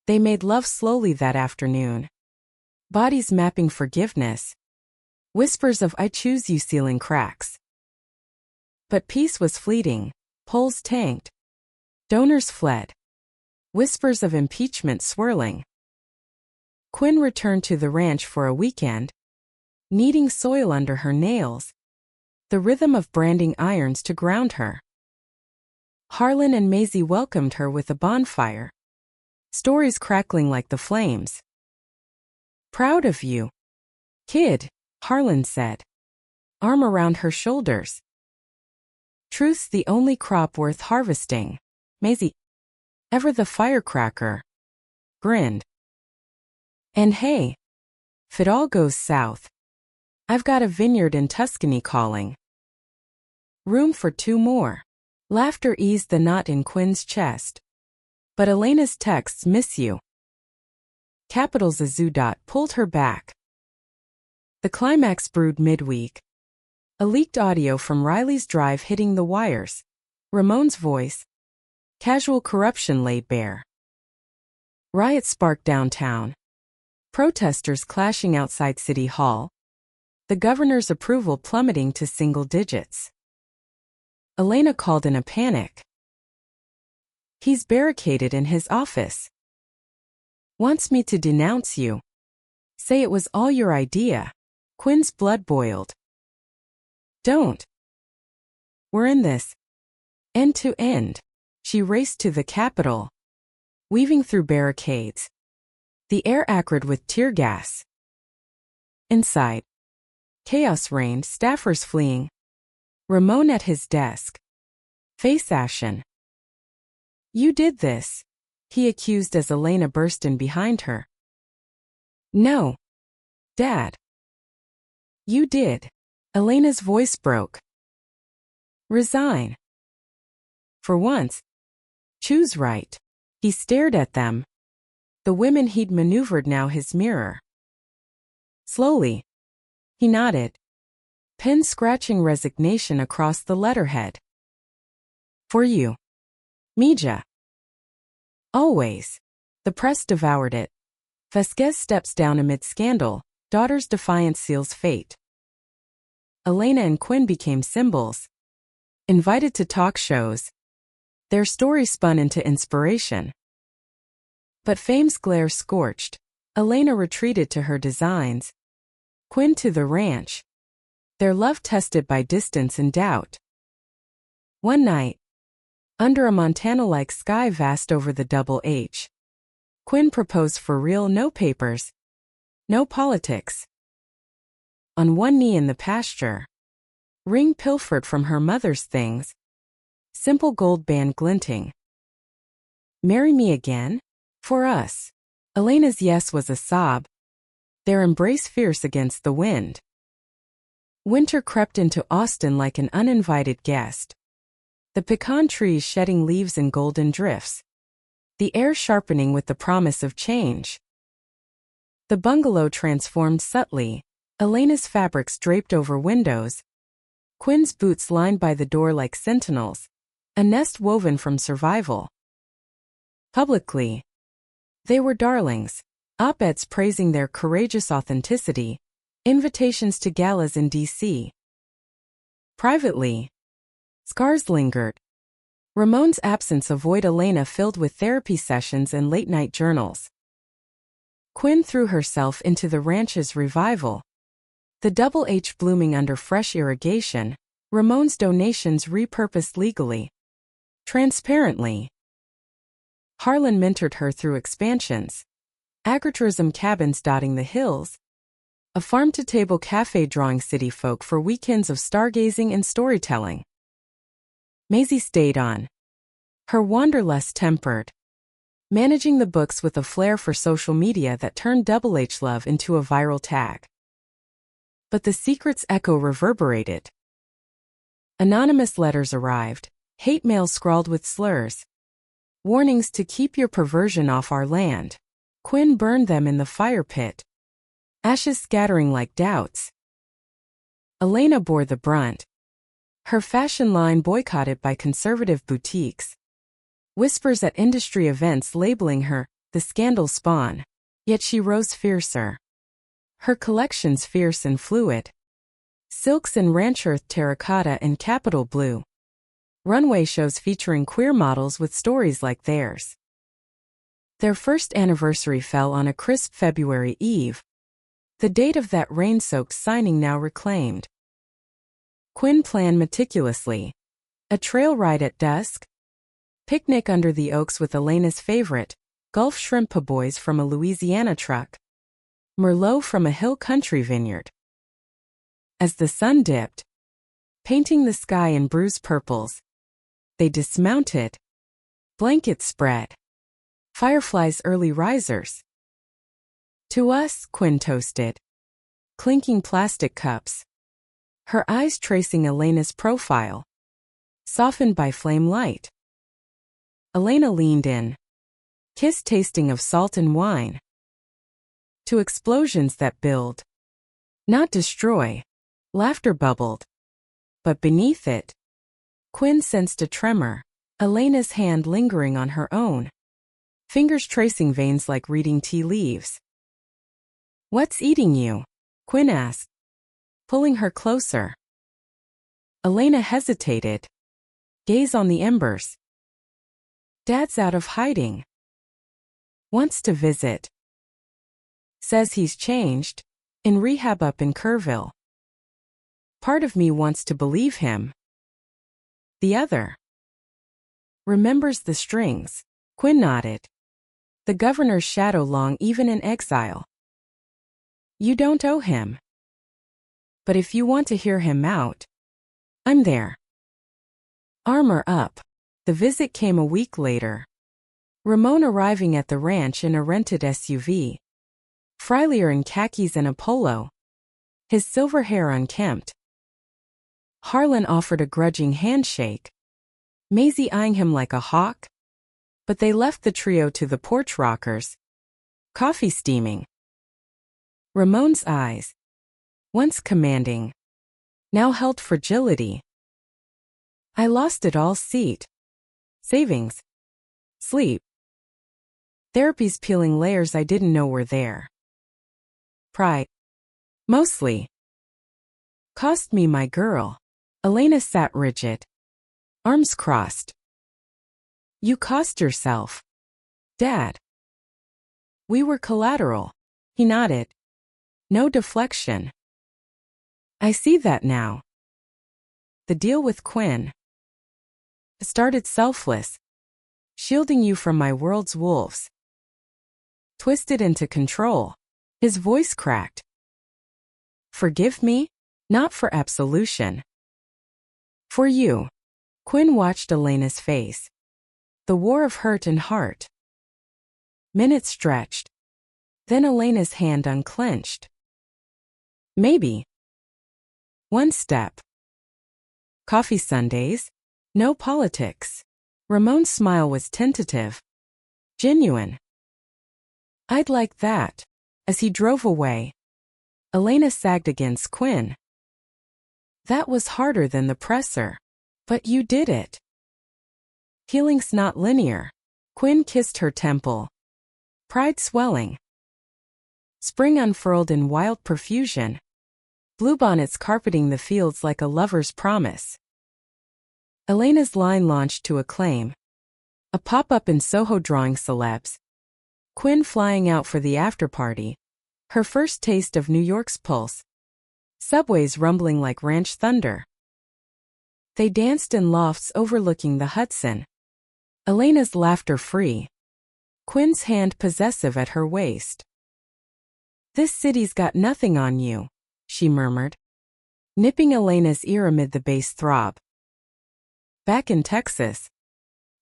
They made love slowly that afternoon, bodies mapping forgiveness, whispers of I choose you sealing cracks. But peace was fleeting, polls tanked, donors fled, whispers of impeachment swirling. Quinn returned to the ranch for a weekend, kneading soil under her nails, the rhythm of branding irons to ground her. Harlan and Maisie welcomed her with a bonfire, stories crackling like the flames. Proud of you, kid, Harlan said, arm around her shoulders. Truth's the only crop worth harvesting, Maisie, ever the firecracker, grinned. And hey, if it all goes south, I've got a vineyard in Tuscany calling. Room for 2 more. Laughter eased the knot in Quinn's chest. But Elena's texts miss you. Capitals Azudot pulled her back. The climax brewed midweek. A leaked audio from Riley's drive hitting the wires. Ramon's voice. Casual corruption laid bare. Riots sparked downtown. Protesters clashing outside City Hall. The governor's approval plummeting to single digits. Elena called in a panic. He's barricaded in his office. Wants me to denounce you. Say it was all your idea. Quinn's blood boiled. Don't. We're in this. End to end. She raced to the Capitol, weaving through barricades. The air acrid with tear gas. Inside, chaos reigned, staffers fleeing. Ramon at his desk, face ashen. You did this, he accused as Elena burst in behind her. No, Dad. You did. Elena's voice broke. Resign. For once, choose right. He stared at them. The women he'd maneuvered now his mirror. Slowly, he nodded, pen scratching resignation across the letterhead. For you, Mija. Always. The press devoured it. Vasquez steps down amid scandal, daughter's defiance seals fate. Elena and Quinn became symbols. Invited to talk shows. Their story spun into inspiration. But fame's glare scorched. Elena retreated to her designs. Quinn to the ranch. Their love tested by distance and doubt. One night, under a Montana-like sky vast over the Double H, Quinn proposed for real, no papers, no politics. On one knee in the pasture, ring pilfered from her mother's things, simple gold band glinting. Marry me again? For us. Elena's yes was a sob, their embrace fierce against the wind. Winter crept into Austin like an uninvited guest. The pecan trees shedding leaves in golden drifts. The air sharpening with the promise of change. The bungalow transformed subtly, Elena's fabrics draped over windows. Quinn's boots lined by the door like sentinels, a nest woven from survival. Publicly, they were darlings, op-eds praising their courageous authenticity, invitations to galas in D.C. Privately, scars lingered. Ramon's absence avoided Elena filled with therapy sessions and late-night journals. Quinn threw herself into the ranch's revival. The Double H blooming under fresh irrigation, Ramon's donations repurposed legally. Transparently. Harlan mentored her through expansions. Agritourism cabins dotting the hills. A farm-to-table cafe drawing city folk for weekends of stargazing and storytelling. Maisie stayed on. Her wanderlust tempered. Managing the books with a flair for social media that turned Double H love into a viral tag. But the secret's echo reverberated. Anonymous letters arrived, hate mail scrawled with slurs. Warnings to keep your perversion off our land. Quinn burned them in the fire pit. Ashes scattering like doubts. Elena bore the brunt. Her fashion line boycotted by conservative boutiques. Whispers at industry events labeling her the scandal spawn. Yet she rose fiercer. Her collections fierce and fluid. Silks and ranch earth terracotta and capital blue. Runway shows featuring queer models with stories like theirs. Their first anniversary fell on a crisp February eve. The date of that rain-soaked signing now reclaimed. Quinn planned meticulously. A trail ride at dusk. Picnic under the oaks with Elena's favorite, Gulf shrimp po' boys from a Louisiana truck. Merlot from a hill country vineyard. As the sun dipped, painting the sky in bruised purples, they dismounted. Blankets spread. Fireflies early risers. To us, Quinn toasted. Clinking plastic cups. Her eyes tracing Elena's profile. Softened by flame light. Elena leaned in. Kiss tasting of salt and wine. To explosions that build. Not destroy. Laughter bubbled. But beneath it, Quinn sensed a tremor. Elena's hand lingering on her own. Fingers tracing veins like reading tea leaves. What's eating you? Quinn asked, pulling her closer. Elena hesitated. Gaze on the embers. Dad's out of hiding. Wants to visit. Says he's changed. In rehab up in Kerrville. Part of me wants to believe him. The other remembers the strings. Quinn nodded. The governor's shadow long even in exile. You don't owe him. But if you want to hear him out, I'm there. Armor up. The visit came a week later. Ramon arriving at the ranch in a rented SUV. Freilier in khakis and a polo. His silver hair unkempt. Harlan offered a grudging handshake. Maisie eyeing him like a hawk. But they left the trio to the porch rockers. Coffee steaming. Ramon's eyes, once commanding, now held fragility. I lost it all. Seat. Savings. Sleep. Therapy's peeling layers I didn't know were there. Pride. Mostly. Cost me my girl. Elena sat rigid. Arms crossed. You cost yourself. Dad. We were collateral. He nodded. No deflection. I see that now. The deal with Quinn started selfless, shielding you from my world's wolves. Twisted into control. His voice cracked. Forgive me? Not for absolution. For you. Quinn watched Elena's face. The war of hurt and heart. Minutes stretched. Then Elena's hand unclenched. Maybe. One step. Coffee Sundays. No politics. Ramon's smile was tentative. Genuine. I'd like that. As he drove away, Elena sagged against Quinn. That was harder than the presser. But you did it. Healing's not linear. Quinn kissed her temple. Pride swelling. Spring unfurled in wild profusion. Bluebonnets carpeting the fields like a lover's promise. Elena's line launched to acclaim. A pop-up in Soho drawing celebs. Quinn flying out for the after-party. Her first taste of New York's pulse. Subways rumbling like ranch thunder. They danced in lofts overlooking the Hudson. Elena's laughter free. Quinn's hand possessive at her waist. "This city's got nothing on you," she murmured, nipping Elena's ear amid the bass throb. Back in Texas,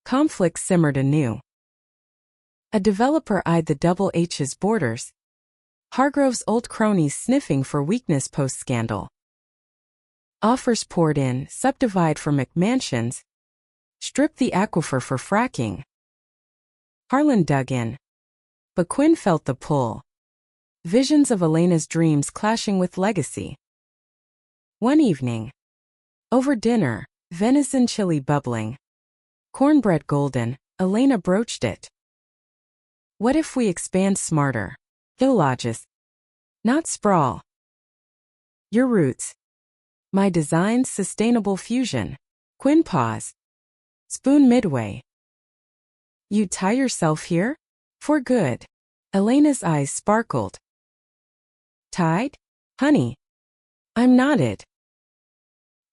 conflict simmered anew. A developer eyed the Double H's borders. Hargrove's old cronies sniffing for weakness post-scandal. Offers poured in, subdivide for McMansions. Strip the aquifer for fracking. Harlan dug in. But Quinn felt the pull. Visions of Elena's dreams clashing with legacy. One evening. Over dinner, venison chili bubbling. Cornbread golden, Elena broached it. "What if we expand smarter? Illogis. Not sprawl. Your roots. My design's sustainable fusion." Quinn paused. Spoon midway. "You tie yourself here? For good." Elena's eyes sparkled. "Tied? Honey. I'm knotted."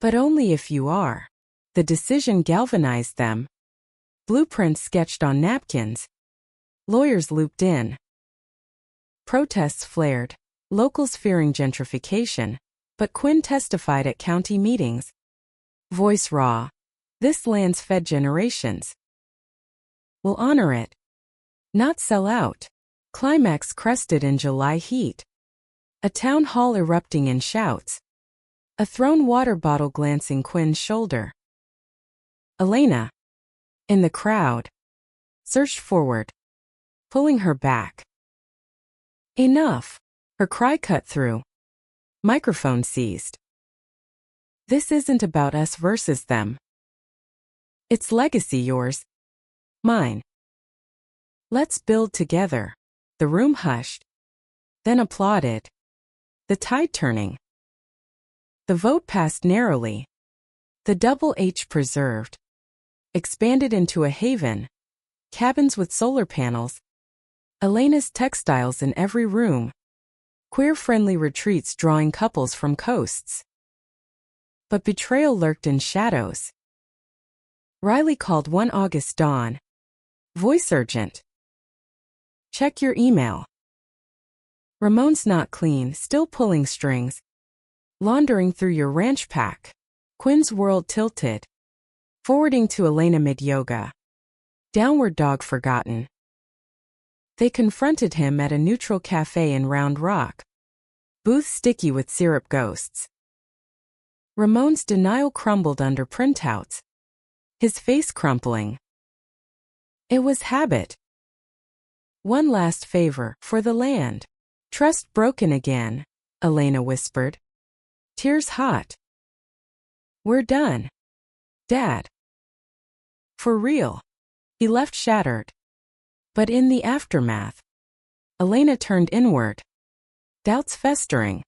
"But only if you are." The decision galvanized them. Blueprints sketched on napkins. Lawyers looped in. Protests flared, locals fearing gentrification, but Quinn testified at county meetings. Voice raw. "This land's fed generations. We'll honor it. Not sell out." Climax crested in July heat. A town hall erupting in shouts. A thrown water bottle glancing Quinn's shoulder. Elena, in the crowd, surged forward, pulling her back. "Enough." Her cry cut through. Microphone seized. "This isn't about us versus them. It's legacy, yours. Mine. Let's build together." The room hushed. Then applauded. The tide turning. The vote passed narrowly. The Double H preserved. Expanded into a haven. Cabins with solar panels. Elena's textiles in every room. Queer-friendly retreats drawing couples from coasts. But betrayal lurked in shadows. Riley called one August dawn. Voice urgent. "Check your email." Ramon's not clean, still pulling strings. Laundering through your ranch pack. Quinn's world tilted. Forwarding to Elena mid-yoga. Downward dog forgotten. They confronted him at a neutral cafe in Round Rock. Booth sticky with syrup ghosts. Ramon's denial crumbled under printouts. His face crumpling. It was habit. "One last favor, for the land." "Trust broken again," Elena whispered. Tears hot. "We're done. Dad." "For real." He left shattered. But in the aftermath, Elena turned inward. Doubts festering.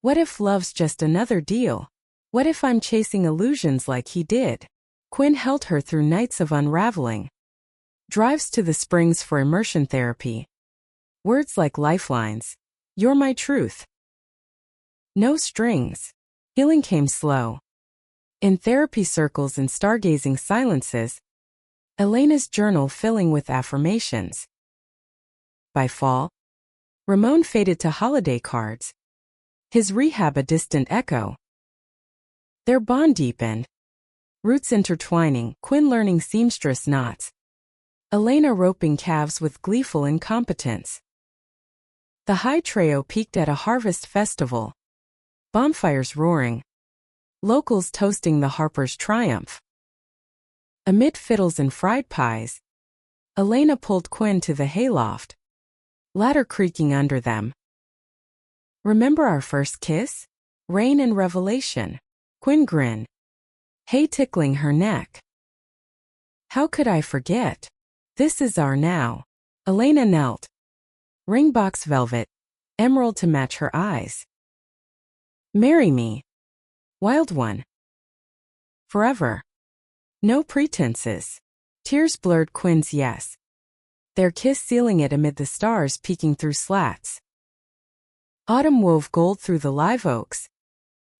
What if love's just another deal? What if I'm chasing illusions like he did? Quinn held her through nights of unraveling. Drives to the Springs for immersion therapy. Words like lifelines. "You're my truth." No strings. Healing came slow. In therapy circles and stargazing silences, Elena's journal filling with affirmations. By fall, Ramon faded to holiday cards. His rehab a distant echo. Their bond deepened. Roots intertwining, Quinn learning seamstress knots. Elena roping calves with gleeful incompetence. The high trio peaked at a harvest festival. Bonfires roaring. Locals toasting the Harper's triumph. Amid fiddles and fried pies, Elena pulled Quinn to the hayloft. Ladder creaking under them. "Remember our first kiss?" Rain and revelation. Quinn grinned. Hay tickling her neck. How could I forget? This is our now. Elena knelt. Ring box velvet. Emerald to match her eyes. Marry me. Wild one. Forever. No pretenses. Tears blurred Quinn's yes. Their kiss sealing it amid the stars peeking through slats. Autumn wove gold through the live oaks.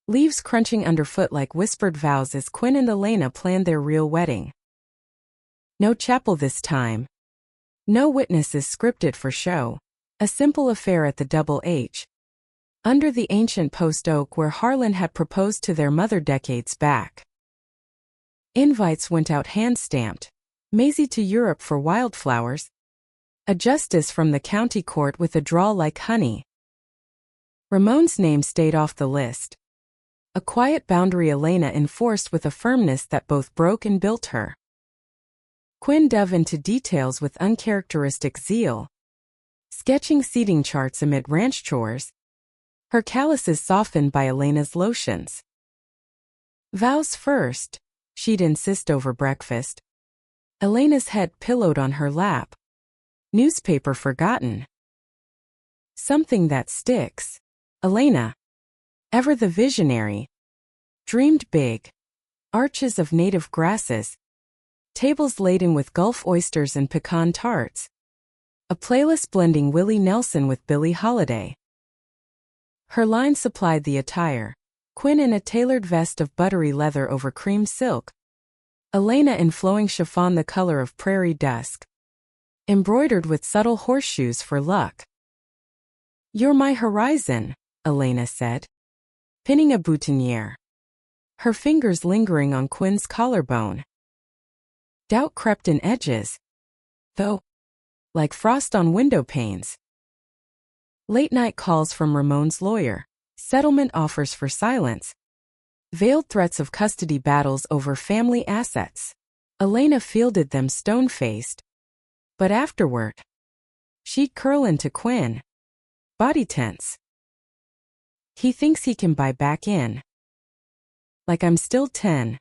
Leaves crunching underfoot like whispered vows as Quinn and Elena planned their real wedding. No chapel this time. No witnesses scripted for show. A simple affair at the Double H. Under the ancient post oak where Harlan had proposed to their mother decades back. Invites went out hand-stamped. Maisie to Europe for wildflowers. A justice from the county court with a drawl like honey. Ramon's name stayed off the list. A quiet boundary Elena enforced with a firmness that both broke and built her. Quinn dove into details with uncharacteristic zeal. Sketching seating charts amid ranch chores. Her calluses softened by Elena's lotions. Vows first, she'd insist over breakfast. Elena's head pillowed on her lap. Newspaper forgotten. Something that sticks. Elena, ever the visionary, dreamed big. Arches of native grasses. Tables laden with Gulf oysters and pecan tarts. A playlist blending Willie Nelson with Billie Holiday. Her line supplied the attire. Quinn in a tailored vest of buttery leather over cream silk. Elena in flowing chiffon the color of prairie dusk. Embroidered with subtle horseshoes for luck. You're my horizon, Elena said. Pinning a boutonniere. Her fingers lingering on Quinn's collarbone. Doubt crept in edges. Though, like frost on window panes. Late-night calls from Ramon's lawyer. Settlement offers for silence. Veiled threats of custody battles over family assets. Elena fielded them stone-faced. But afterward, she'd curl into Quinn. Body tense. He thinks he can buy back in. Like I'm still 10.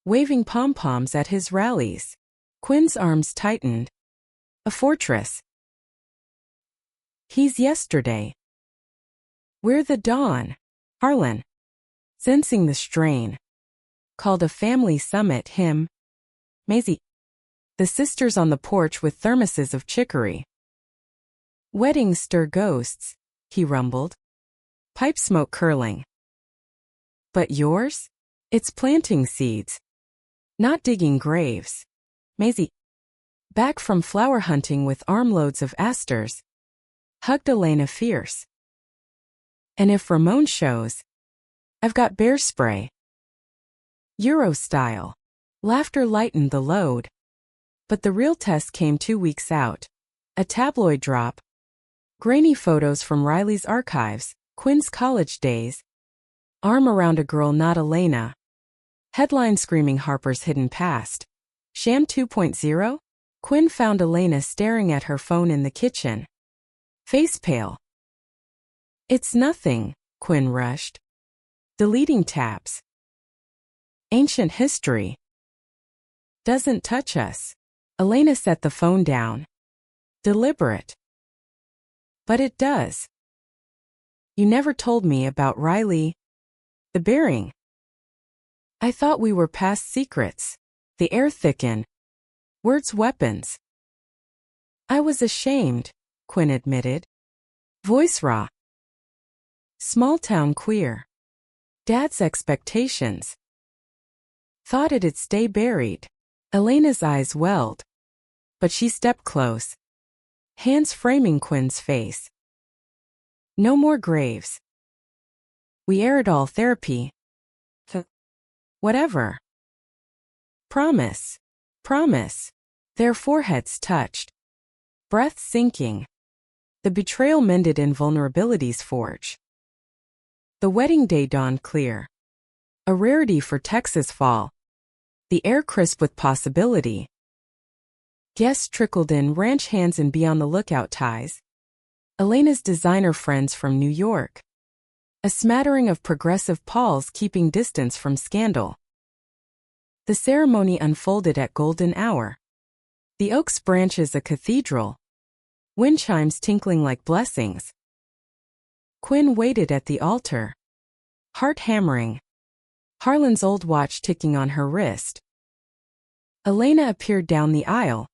Waving pom-poms at his rallies. Quinn's arms tightened. A fortress. He's yesterday. We're the dawn. Harlan, sensing the strain, called a family summit him. Maisie. The sisters on the porch with thermoses of chicory. Weddings stir ghosts, he rumbled. Pipe smoke curling. But yours? It's planting seeds. Not digging graves. Maisie, back from flower hunting with armloads of asters, hugged Elena fierce. And if Ramon shows, I've got bear spray. Euro style. Laughter lightened the load. But the real test came 2 weeks out. A tabloid drop. Grainy photos from Riley's archives, Quinn's college days. Arm around a girl not Elena. Headline screaming Harper's hidden past. Sham 2.0? Quinn found Elena staring at her phone in the kitchen. Face pale. It's nothing, Quinn rushed. Deleting tabs. Ancient history. Doesn't touch us. Elena set the phone down. Deliberate. But it does. You never told me about Riley. The bearing. I thought we were past secrets. The air thickened. Words weapons. I was ashamed, Quinn admitted. Voice raw. Small town queer. Dad's expectations. Thought it'd stay buried. Elena's eyes welled. But she stepped close. Hands framing Quinn's face. No more graves. We aired all therapy. Whatever. Promise. Promise. Their foreheads touched. Breath sinking. The betrayal mended in vulnerability's forge. The wedding day dawned clear. A rarity for Texas fall. The air crisp with possibility. Guests trickled in, ranch hands and be on the lookout ties. Elena's designer friends from New York. a smattering of progressive Pauls keeping distance from scandal. The ceremony unfolded at golden hour. The oak's branches a cathedral, wind chimes tinkling like blessings. Quinn waited at the altar, heart hammering, Harlan's old watch ticking on her wrist. Elena appeared down the aisle,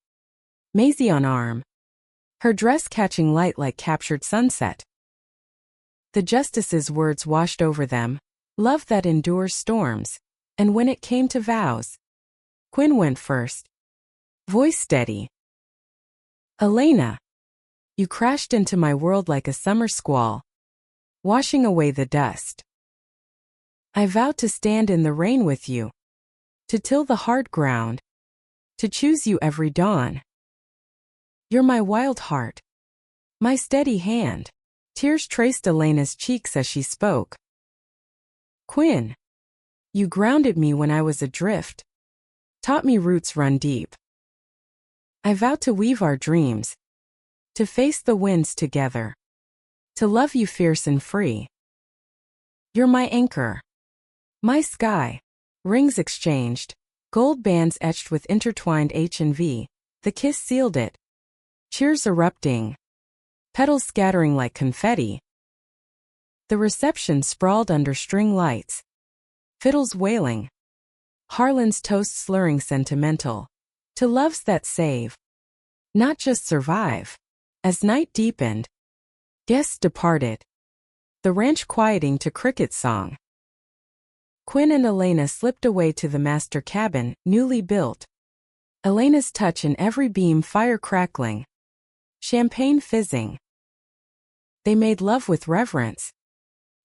Maisie on arm, her dress catching light like captured sunset. The justice's words washed over them, love that endures storms, and when it came to vows, Quinn went first, voice steady. Elena, you crashed into my world like a summer squall, washing away the dust. I vowed to stand in the rain with you, to till the hard ground, to choose you every dawn. You're my wild heart, my steady hand. Tears traced Elena's cheeks as she spoke. Quinn, you grounded me when I was adrift, taught me roots run deep. I vowed to weave our dreams, to face the winds together, to love you fierce and free. You're my anchor, my sky. Rings exchanged, gold bands etched with intertwined H and V, the kiss sealed it. Cheers erupting, petals scattering like confetti. The reception sprawled under string lights, fiddles wailing, Harlan's toast slurring sentimental, to loves that save, not just survive. As night deepened, guests departed, the ranch quieting to cricket song. Quinn and Elena slipped away to the master cabin, newly built. Elena's touch in every beam, fire crackling, champagne fizzing. They made love with reverence,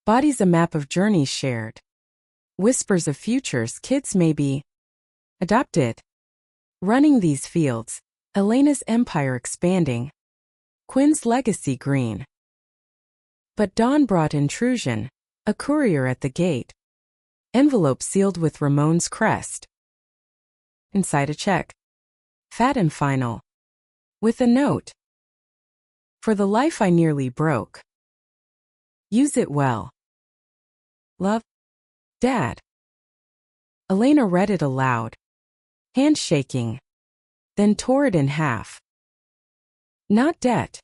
bodies a map of journeys shared, whispers of futures kids may be adopted. Running these fields, Elena's empire expanding, Quinn's legacy green. But dawn brought intrusion, a courier at the gate, envelope sealed with Ramon's crest. Inside a check, fat and final, with a note. For the life I nearly broke. Use it well. Love, Dad. Elena read it aloud, hand shaking, then tore it in half. Not debt.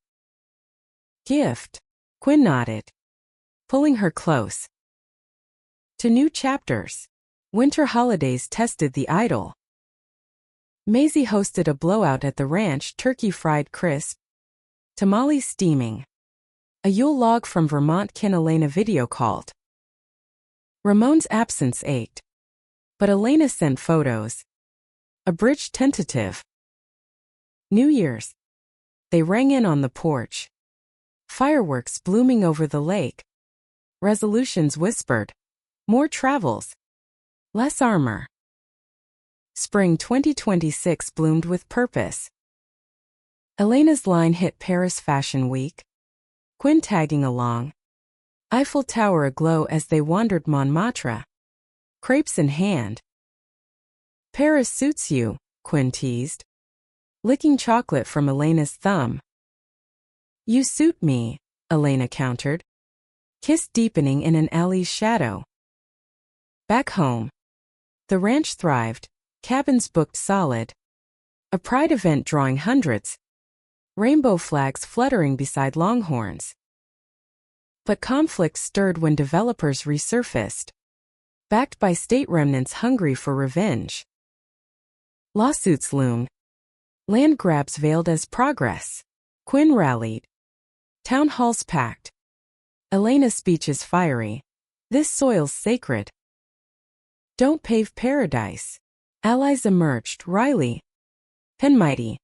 Gift. Quinn nodded, pulling her close. To new chapters. Winter holidays tested the idol. Maisie hosted a blowout at the ranch, turkey fried crisp, tamales steaming. A Yule log from Vermont. Elena video called. Ramon's absence ached, but Elena sent photos. A bridge tentative. New Year's. They rang in on the porch. Fireworks blooming over the lake. Resolutions whispered. More travels. Less armor. Spring 2026 bloomed with purpose. Elena's line hit Paris Fashion Week. Quinn tagging along. Eiffel Tower aglow as they wandered Montmartre. Crepes in hand. Paris suits you, Quinn teased, licking chocolate from Elena's thumb. You suit me, Elena countered, kiss deepening in an alley's shadow. Back home. The ranch thrived, cabins booked solid. A pride event drawing hundreds. Rainbow flags fluttering beside longhorns. But conflict stirred when developers resurfaced, backed by state remnants hungry for revenge. Lawsuits loomed. Land grabs veiled as progress. Quinn rallied. Town halls packed. Elena's speech is fiery. This soil's sacred. Don't pave paradise. Allies emerged, Riley. Penmighty.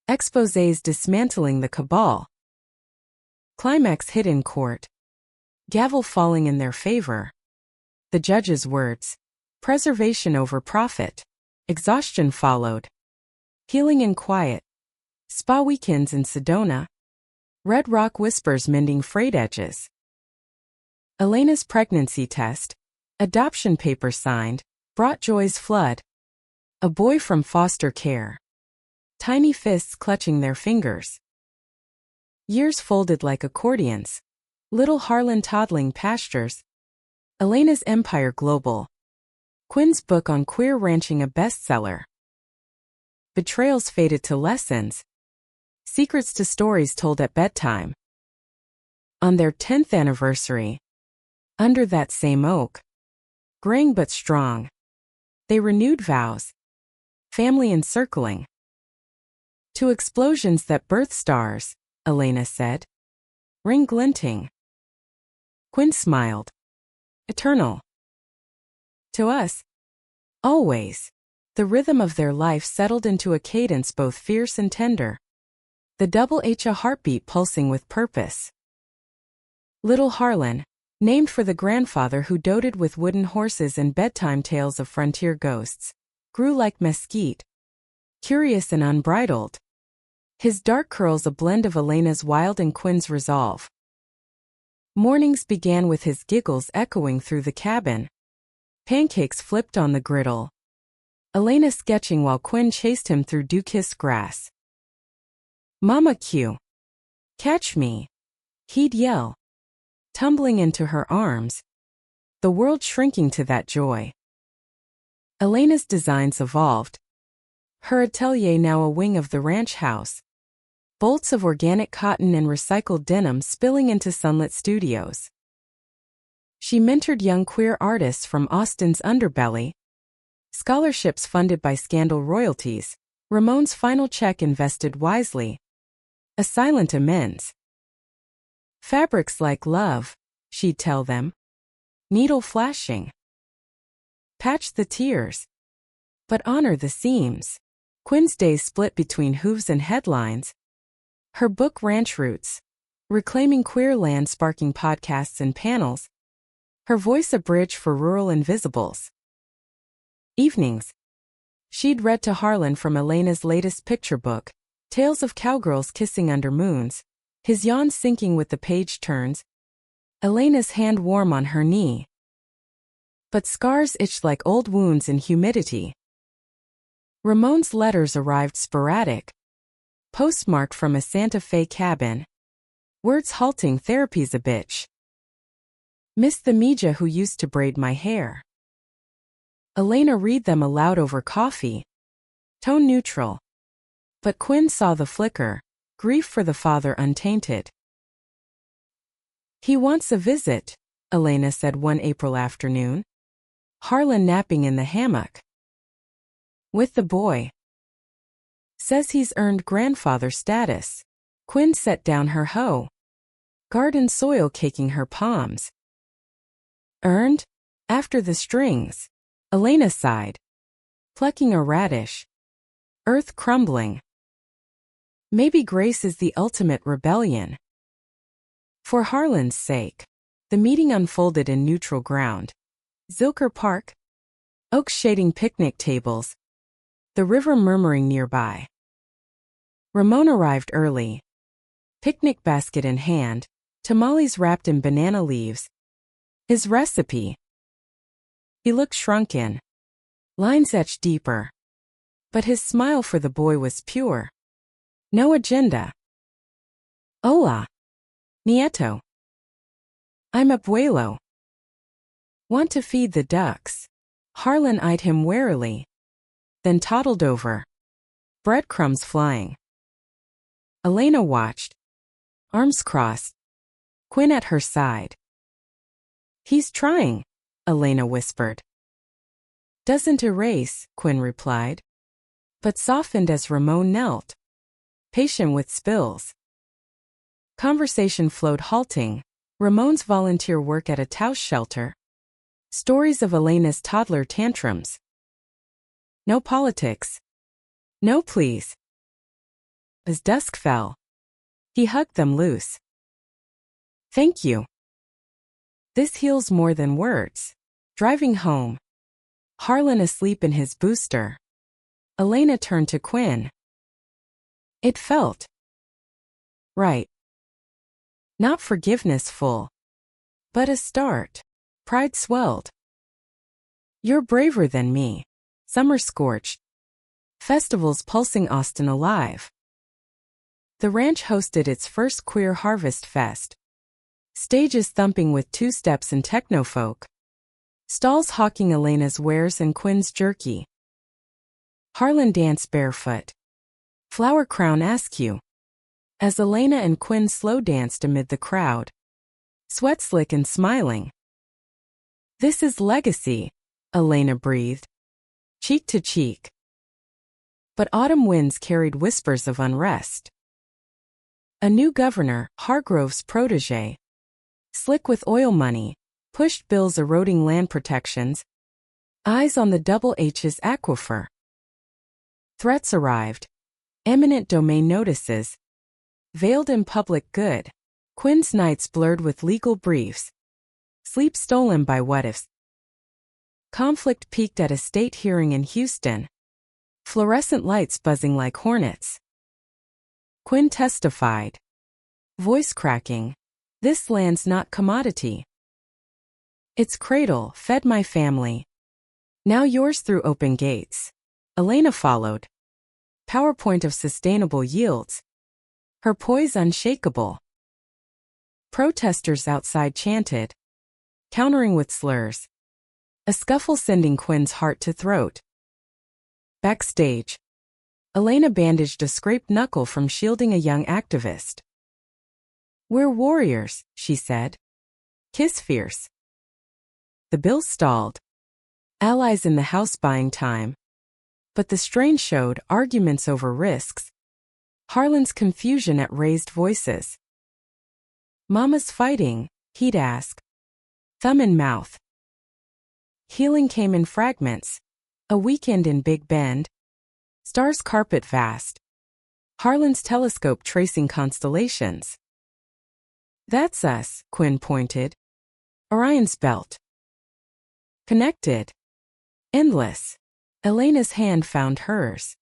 Exposés dismantling the cabal. Climax hit in court. Gavel falling in their favor. The judge's words. Preservation over profit. Exhaustion followed. Healing in quiet. Spa weekends in Sedona. Red Rock whispers mending frayed edges. Elena's pregnancy test. Adoption paper signed. Brought joy's flood. A boy from foster care. Tiny fists clutching their fingers. Years folded like accordions. Little Harlan Toddling Pastures. Elena's Empire Global. Quinn's book on queer ranching a bestseller. Betrayals faded to lessons. Secrets to stories told at bedtime. On their 10th anniversary, under that same oak, graying but strong, they renewed vows, family encircling. To explosions that birth stars, Elena said, ring glinting. Quinn smiled. Eternal. To us, always. The rhythm of their life settled into a cadence both fierce and tender. The double H, a heartbeat pulsing with purpose. Little Harlan, named for the grandfather who doted with wooden horses and bedtime tales of frontier ghosts, grew like mesquite, curious and unbridled. His dark curls a blend of Elena's wild and Quinn's resolve. Mornings began with his giggles echoing through the cabin. Pancakes flipped on the griddle. Elena sketching while Quinn chased him through dew-kissed grass. Mama Q. Catch me, he'd yell, tumbling into her arms, the world shrinking to that joy. Elena's designs evolved. Her atelier now a wing of the ranch house. Bolts of organic cotton and recycled denim spilling into sunlit studios. She mentored young queer artists from Austin's underbelly. Scholarships funded by scandal royalties. Ramon's final check invested wisely. A silent amends. Fabrics like love, she'd tell them. Needle flashing. Patch the tears. But honor the seams. Quinn's days split between hooves and headlines. Her book Ranch Roots. Reclaiming Queer Land sparking podcasts and panels. Her voice a bridge for rural invisibles. Evenings. She'd read to Harlan from Elena's latest picture book, Tales of Cowgirls Kissing Under Moons, his yawn sinking with the page turns, Elena's hand warm on her knee. But scars itched like old wounds in humidity. Ramon's letters arrived sporadic, postmarked from a Santa Fe cabin. Words halting, therapy's a bitch. Miss the Mija who used to braid my hair. Elena read them aloud over coffee. Tone neutral. But Quinn saw the flicker, grief for the father untainted. He wants a visit, Elena said one April afternoon. Harlan napping in the hammock. With the boy. Says he's earned grandfather status. Quinn set down her hoe. Garden soil caking her palms. Earned? After the strings. Elena sighed. Plucking a radish. Earth crumbling. Maybe grace is the ultimate rebellion. For Harlan's sake. The meeting unfolded in neutral ground. Zilker Park. Oaks shading picnic tables. The river murmuring nearby. Ramon arrived early. Picnic basket in hand. Tamales wrapped in banana leaves. His recipe. He looked shrunken. Lines etched deeper. But his smile for the boy was pure. No agenda. Hola. Nieto. I'm abuelo. Want to feed the ducks. Harlan eyed him warily. Then toddled over. Breadcrumbs flying. Elena watched. Arms crossed. Quinn at her side. He's trying, Elena whispered. Doesn't erase, Quinn replied. But softened as Ramon knelt. Patient with spills. Conversation flowed halting. Ramon's volunteer work at a Taos shelter. Stories of Elena's toddler tantrums. No politics. No please. As dusk fell, he hugged them loose. Thank you. This heals more than words. Driving home. Harlan asleep in his booster. Elena turned to Quinn. It felt right. Not forgiveness full. But a start. Pride swelled. You're braver than me. Summer scorched. Festivals pulsing Austin alive. The ranch hosted its first queer harvest fest. Stages thumping with two-steps and technofolk. Stalls hawking Elena's wares and Quinn's jerky. Harlan danced barefoot. Flower crown askew. As Elena and Quinn slow danced amid the crowd. Sweat slick and smiling. "This is legacy," Elena breathed. Cheek to cheek. But autumn winds carried whispers of unrest. A new governor, Hargrove's protege, slick with oil money, pushed bills eroding land protections. Eyes on the Double H's aquifer. Threats arrived. Eminent domain notices. Veiled in public good. Quinn's nights blurred with legal briefs. Sleep stolen by what-ifs. Conflict peaked at a state hearing in Houston. Fluorescent lights buzzing like hornets. Quinn testified. Voice cracking. "This land's not commodity. Its cradle fed my family. Now yours through open gates." Elena followed. PowerPoint of sustainable yields. Her poise unshakable. Protesters outside chanted, countering with slurs. A scuffle sending Quinn's heart to throat. Backstage. Elena bandaged a scraped knuckle from shielding a young activist. "We're warriors," she said. "Kiss fierce." The bill stalled. Allies in the House buying time. But the strain showed arguments over risks. Harlan's confusion at raised voices. "Mama's fighting," he'd ask. Thumb in mouth. Healing came in fragments. A weekend in Big Bend. Stars carpet vast. Harlan's telescope tracing constellations. "That's us," Quinn pointed. Orion's belt. Connected. Endless. Elena's hand found hers.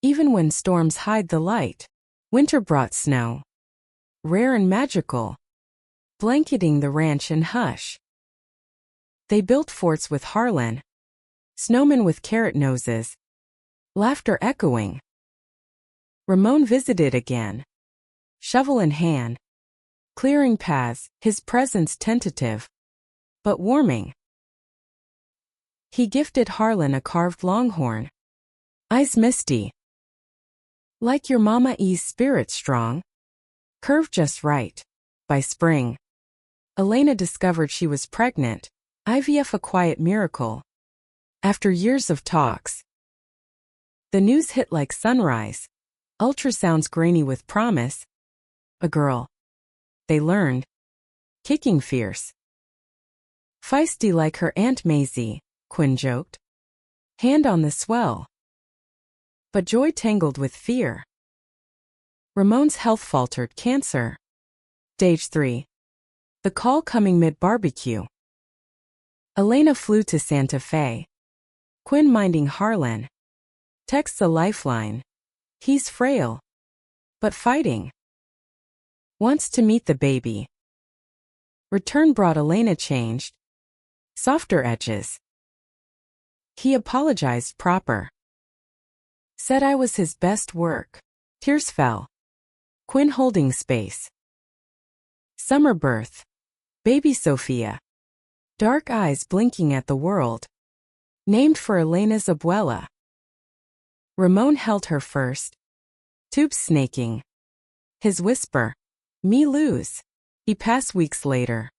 Even when storms hide the light, winter brought snow. Rare and magical. Blanketing the ranch in hush. They built forts with Harlan. Snowmen with carrot noses. Laughter echoing. Ramon visited again. Shovel in hand. Clearing paths, his presence tentative. But warming. He gifted Harlan a carved longhorn. Eyes misty. "Like your Mama E's spirit strong. Curved just right." By spring. Elena discovered she was pregnant. IVF a quiet miracle. After years of talks. The news hit like sunrise. Ultrasounds grainy with promise. A girl. They learned. Kicking fierce. Feisty like her Aunt Maisie, Quinn joked. Hand on the swell. But joy tangled with fear. Ramon's health faltered. Cancer. Stage 3. The call coming mid-barbecue. Elena flew to Santa Fe. Quinn minding Harlan. Texts a lifeline. He's frail. But fighting. Wants to meet the baby. Return brought Elena changed. Softer edges. He apologized proper. Said I was his best work. Tears fell. Quinn holding space. Summer birth. Baby Sophia. Dark eyes blinking at the world. Named for Elena's abuela. Ramon held her first. Tubes snaking. His whisper. Me lose. He passed weeks later.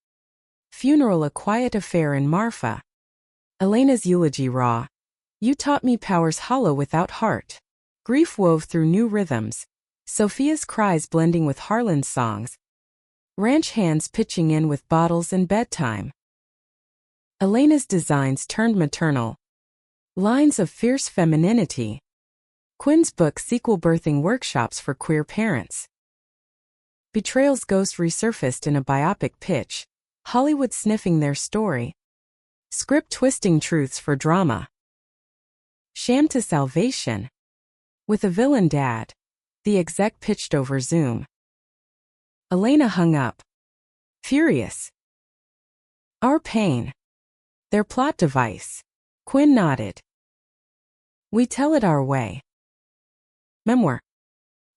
Funeral a quiet affair in Marfa. Elena's eulogy raw. You taught me power's hollow without heart. Grief wove through new rhythms. Sophia's cries blending with Harlan's songs. Ranch hands pitching in with bottles and bedtime. Elena's designs turned maternal. Lines of fierce femininity. Quinn's book sequel birthing workshops for queer parents. Betrayal's ghost resurfaced in a biopic pitch. Hollywood sniffing their story. Script twisting truths for drama. Sham to salvation. With a villain dad. The exec pitched over Zoom. Elena hung up. Furious. Our pain. Their plot device. Quinn nodded. We tell it our way. Memoir.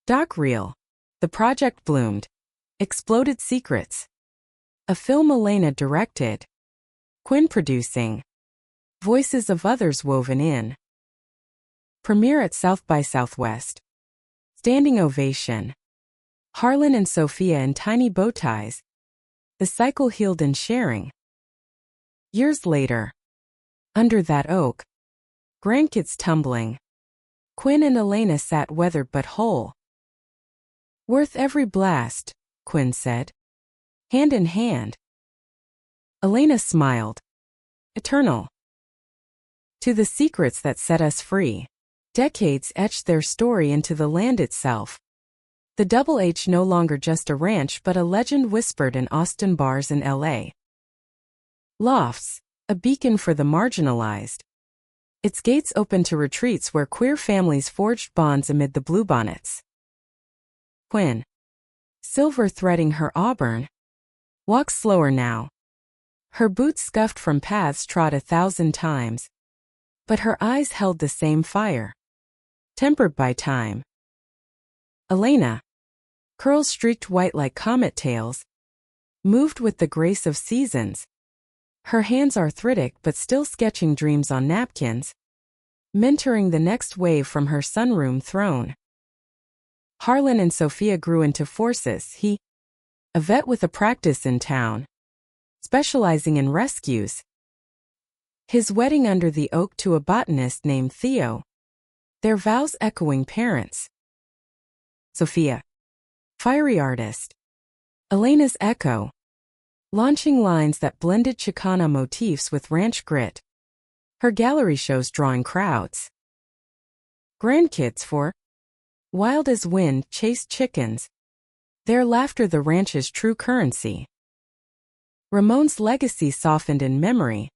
Doc reel. The project bloomed. Exploded secrets. a film Elena directed, Quinn producing, voices of others woven in. Premiere at South by Southwest. Standing ovation. Harlan and Sophia in tiny bow ties. The cycle healed in sharing. Years later. Under that oak. Grandkids tumbling. Quinn and Elena sat weathered but whole. Worth every blast, Quinn said. Hand in hand. Elena smiled. Eternal. To the secrets that set us free. Decades etched their story into the land itself. The Double H no longer just a ranch but a legend whispered in Austin bars in L.A. Lofts, a beacon for the marginalized. Its gates open to retreats where queer families forged bonds amid the bluebonnets. Quinn, silver threading her auburn, walks slower now. Her boots scuffed from paths trod 1,000 times. But her eyes held the same fire. Tempered by time. Elena, curls streaked white like comet tails, moved with the grace of seasons. Her hands arthritic but still sketching dreams on napkins, mentoring the next wave from her sunroom throne. Harlan and Sophia grew into forces. He, a vet with a practice in town, specializing in rescues. His wedding under the oak to a botanist named Theo. Their vows echoing parents. Sophia, fiery artist. Elena's echo, launching lines that blended Chicana motifs with ranch grit. Her gallery shows drawing crowds. Grandkids for wild as wind chased chickens. Their laughter the ranch's true currency. Ramon's legacy softened in memory.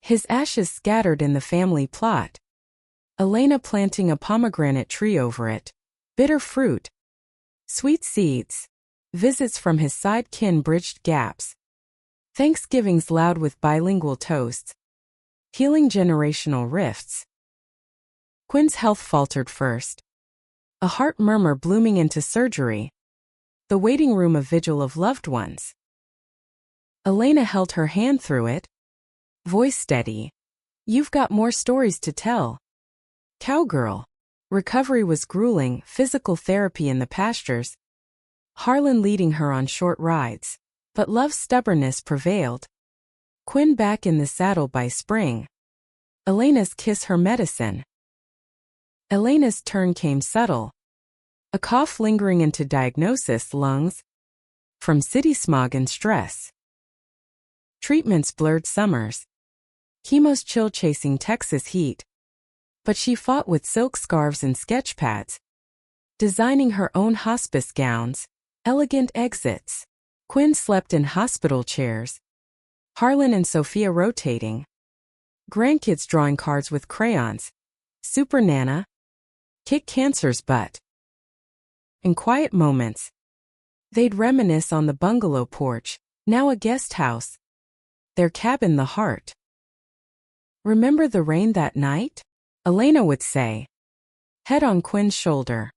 His ashes scattered in the family plot. Elena planting a pomegranate tree over it. Bitter fruit. Sweet seeds. Visits from his side kin bridged gaps. Thanksgivings loud with bilingual toasts. Healing generational rifts. Quinn's health faltered first. A heart murmur blooming into surgery. The waiting room a vigil of loved ones. Elena held her hand through it. Voice steady. You've got more stories to tell. Cowgirl. Recovery was grueling, physical therapy in the pastures. Harlan leading her on short rides. But love's stubbornness prevailed. Quinn back in the saddle by spring. Elena's kiss her medicine. Elena's turn came subtle. A cough lingering into diagnosis lungs. From city smog and stress. Treatments blurred summers. Chemo's chill chasing Texas heat. But she fought with silk scarves and sketch pads. Designing her own hospice gowns. Elegant exits. Quinn slept in hospital chairs. Harlan and Sophia rotating. Grandkids drawing cards with crayons. Super Nana. Kick cancer's butt. In quiet moments, they'd reminisce on the bungalow porch, now a guest house. Their cabin the heart. Remember the rain that night? Elena would say. Head on Quinn's shoulder.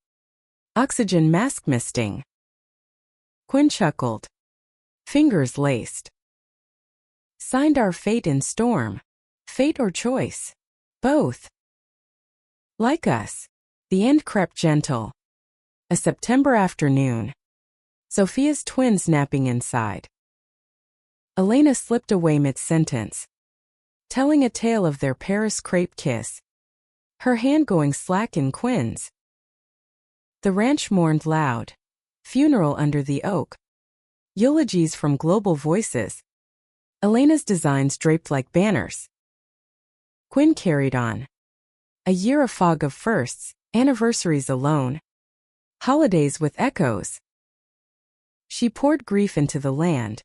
Oxygen mask misting. Quinn chuckled. Fingers laced. Signed our fate in storm. Fate or choice? Both. Like us. The end crept gentle. A September afternoon. Sophia's twins napping inside. Elena slipped away mid-sentence. Telling a tale of their Paris crepe kiss. Her hand going slack in Quinn's. The ranch mourned loud. Funeral under the oak. Eulogies from global voices. Elena's designs draped like banners. Quinn carried on. A year a fog of firsts, anniversaries alone. Holidays with echoes. She poured grief into the land.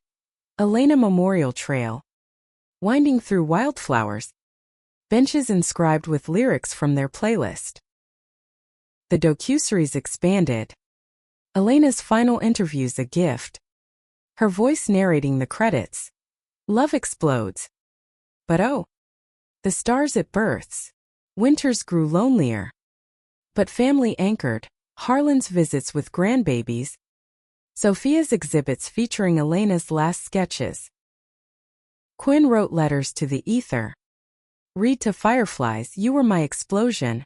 Elena Memorial Trail. Winding through wildflowers. Benches inscribed with lyrics from their playlist. The docuseries expanded. Elena's final interview's a gift. Her voice narrating the credits. Love explodes. But oh, the stars it births. Winters grew lonelier. But family anchored. Harlan's visits with grandbabies. Sophia's exhibits featuring Elena's last sketches. Quinn wrote letters to the ether. Read to fireflies, you were my explosion.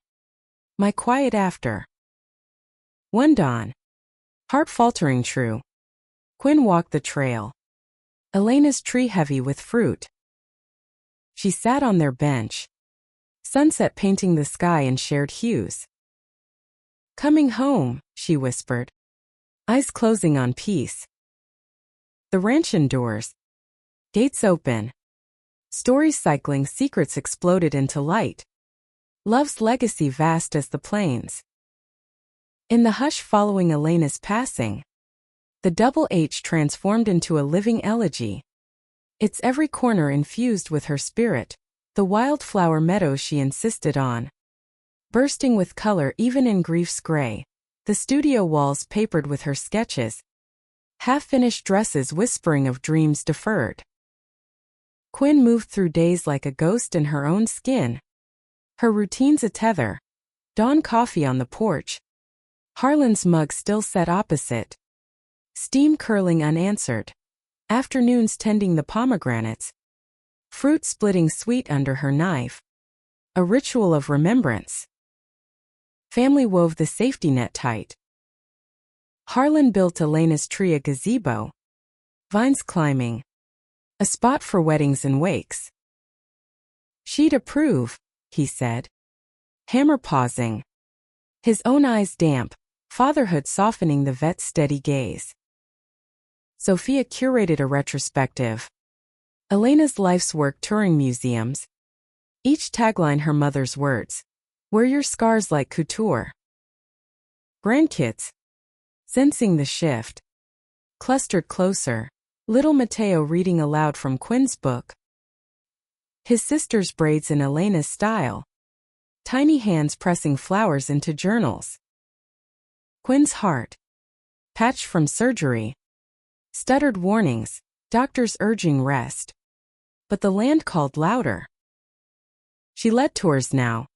My quiet after. One dawn. Heart faltering true. Quinn walked the trail. Elena's tree heavy with fruit. She sat on their bench. Sunset painting the sky in shared hues. Coming home, she whispered. Eyes closing on peace. The ranch indoors. Gates open. Stories cycling, secrets exploded into light. Love's legacy vast as the plains. In the hush following Elena's passing, the double H transformed into a living elegy. Its every corner infused with her spirit, the wildflower meadows she insisted on. Bursting with color even in grief's gray, the studio walls papered with her sketches. Half-finished dresses whispering of dreams deferred. Quinn moved through days like a ghost in her own skin. Her routines a tether. Dawn coffee on the porch. Harlan's mug still set opposite. Steam curling unanswered. Afternoons tending the pomegranates. Fruit splitting sweet under her knife. A ritual of remembrance. Family wove the safety net tight. Harlan built Elena's tree a gazebo. Vines climbing. A spot for weddings and wakes. She'd approve, he said. Hammer pausing. His own eyes damp, fatherhood softening the vet's steady gaze. Sophia curated a retrospective. Elena's life's work touring museums. Each tagline her mother's words. Wear your scars like couture. Grandkids. Sensing the shift. Clustered closer. Little Mateo reading aloud from Quinn's book. His sister's braids in Elena's style. Tiny hands pressing flowers into journals. Quinn's heart. Patched from surgery. Stuttered warnings, doctors urging rest. But the land called louder. She led tours now.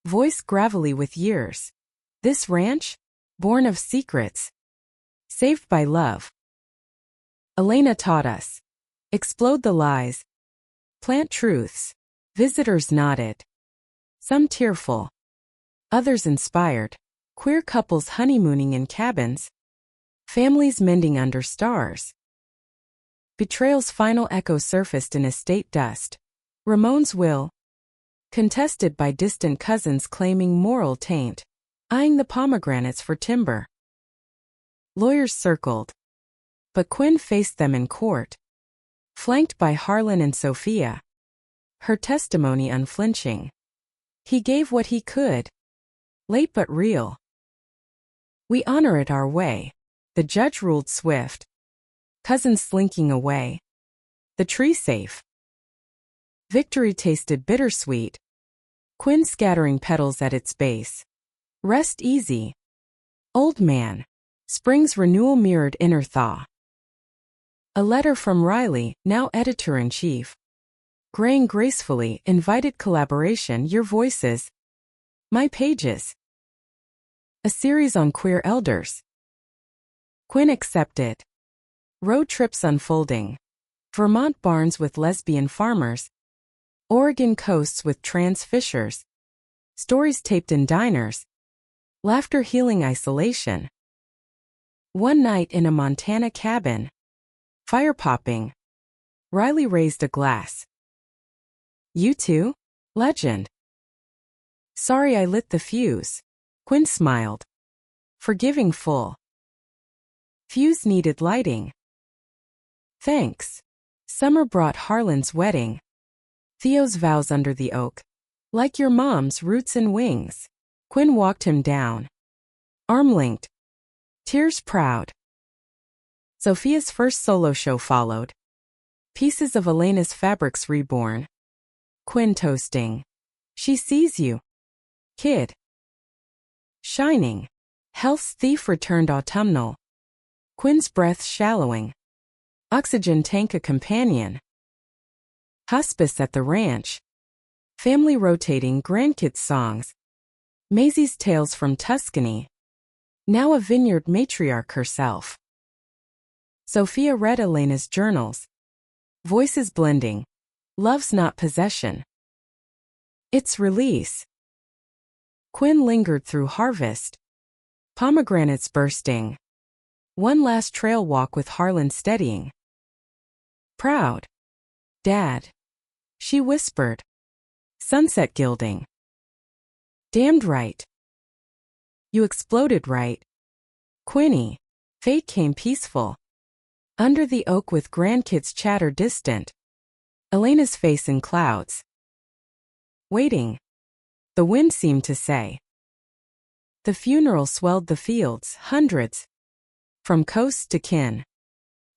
Voice gravelly with years. This ranch? Born of secrets. Saved by love. Elena taught us. Explode the lies. Plant truths. Visitors nodded. Some tearful. Others inspired. Queer couples honeymooning in cabins. Families mending under stars. Betrayal's final echo surfaced in estate dust. Ramon's will. Contested by distant cousins claiming moral taint. Eyeing the pomegranates for timber. Lawyers circled. But Quinn faced them in court. Flanked by Harlan and Sophia. Her testimony unflinching. He gave what he could. Late but real. We honor it our way. The judge ruled swift. Cousins slinking away. The tree safe. Victory tasted bittersweet. Quinn scattering petals at its base. Rest easy. Old man. Spring's renewal mirrored inner thaw. A letter from Riley, now editor-in-chief. Graying gracefully, invited collaboration, your voices. My pages. A series on queer elders. Quinn accepted. Road trips unfolding. Vermont barns with lesbian farmers. Oregon coasts with trans fishers. Stories taped in diners. Laughter healing isolation. One night in a Montana cabin. Fire popping. Riley raised a glass. You too? Legend. Sorry I lit the fuse. Quinn smiled. Forgiving full. Fuse needed lighting. Thanks. Summer brought Harlan's wedding. Theo's vows under the oak. Like your mom's roots and wings. Quinn walked him down. Arm-linked. Tears proud. Sophia's first solo show followed. Pieces of Elena's fabrics reborn. Quinn toasting. She sees you. Kid. Shining. Health's thief returned autumnal. Quinn's breath shallowing. Oxygen tank a companion. Hospice at the ranch. Family rotating grandkids songs. Maisie's tales from Tuscany. Now a vineyard matriarch herself. Sophia read Elena's journals. Voices blending. Love's not possession. It's release. Quinn lingered through harvest. Pomegranates bursting. One last trail walk with Harlan steadying. Proud. Dad. She whispered. Sunset gilding. Damned right. You exploded right. Quinny. Fate came peaceful. Under the oak with grandkids chatter distant. Elena's face in clouds. Waiting. The wind seemed to say. The funeral swelled the fields, hundreds. From coast to kin.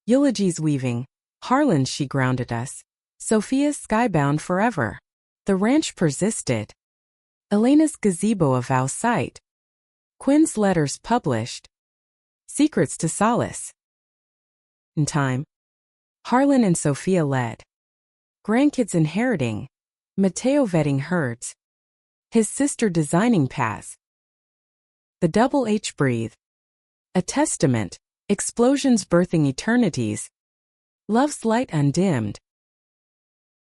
Eulogies weaving. Harlan she grounded us. Sophia's skybound forever. The ranch persisted. Elena's gazebo a vow site. Quinn's letters published. Secrets to solace. In time. Harlan and Sophia led. Grandkids inheriting. Mateo vetting herds. His sister designing paths. The double H breathe. A testament. Explosions birthing eternities. Love's light undimmed.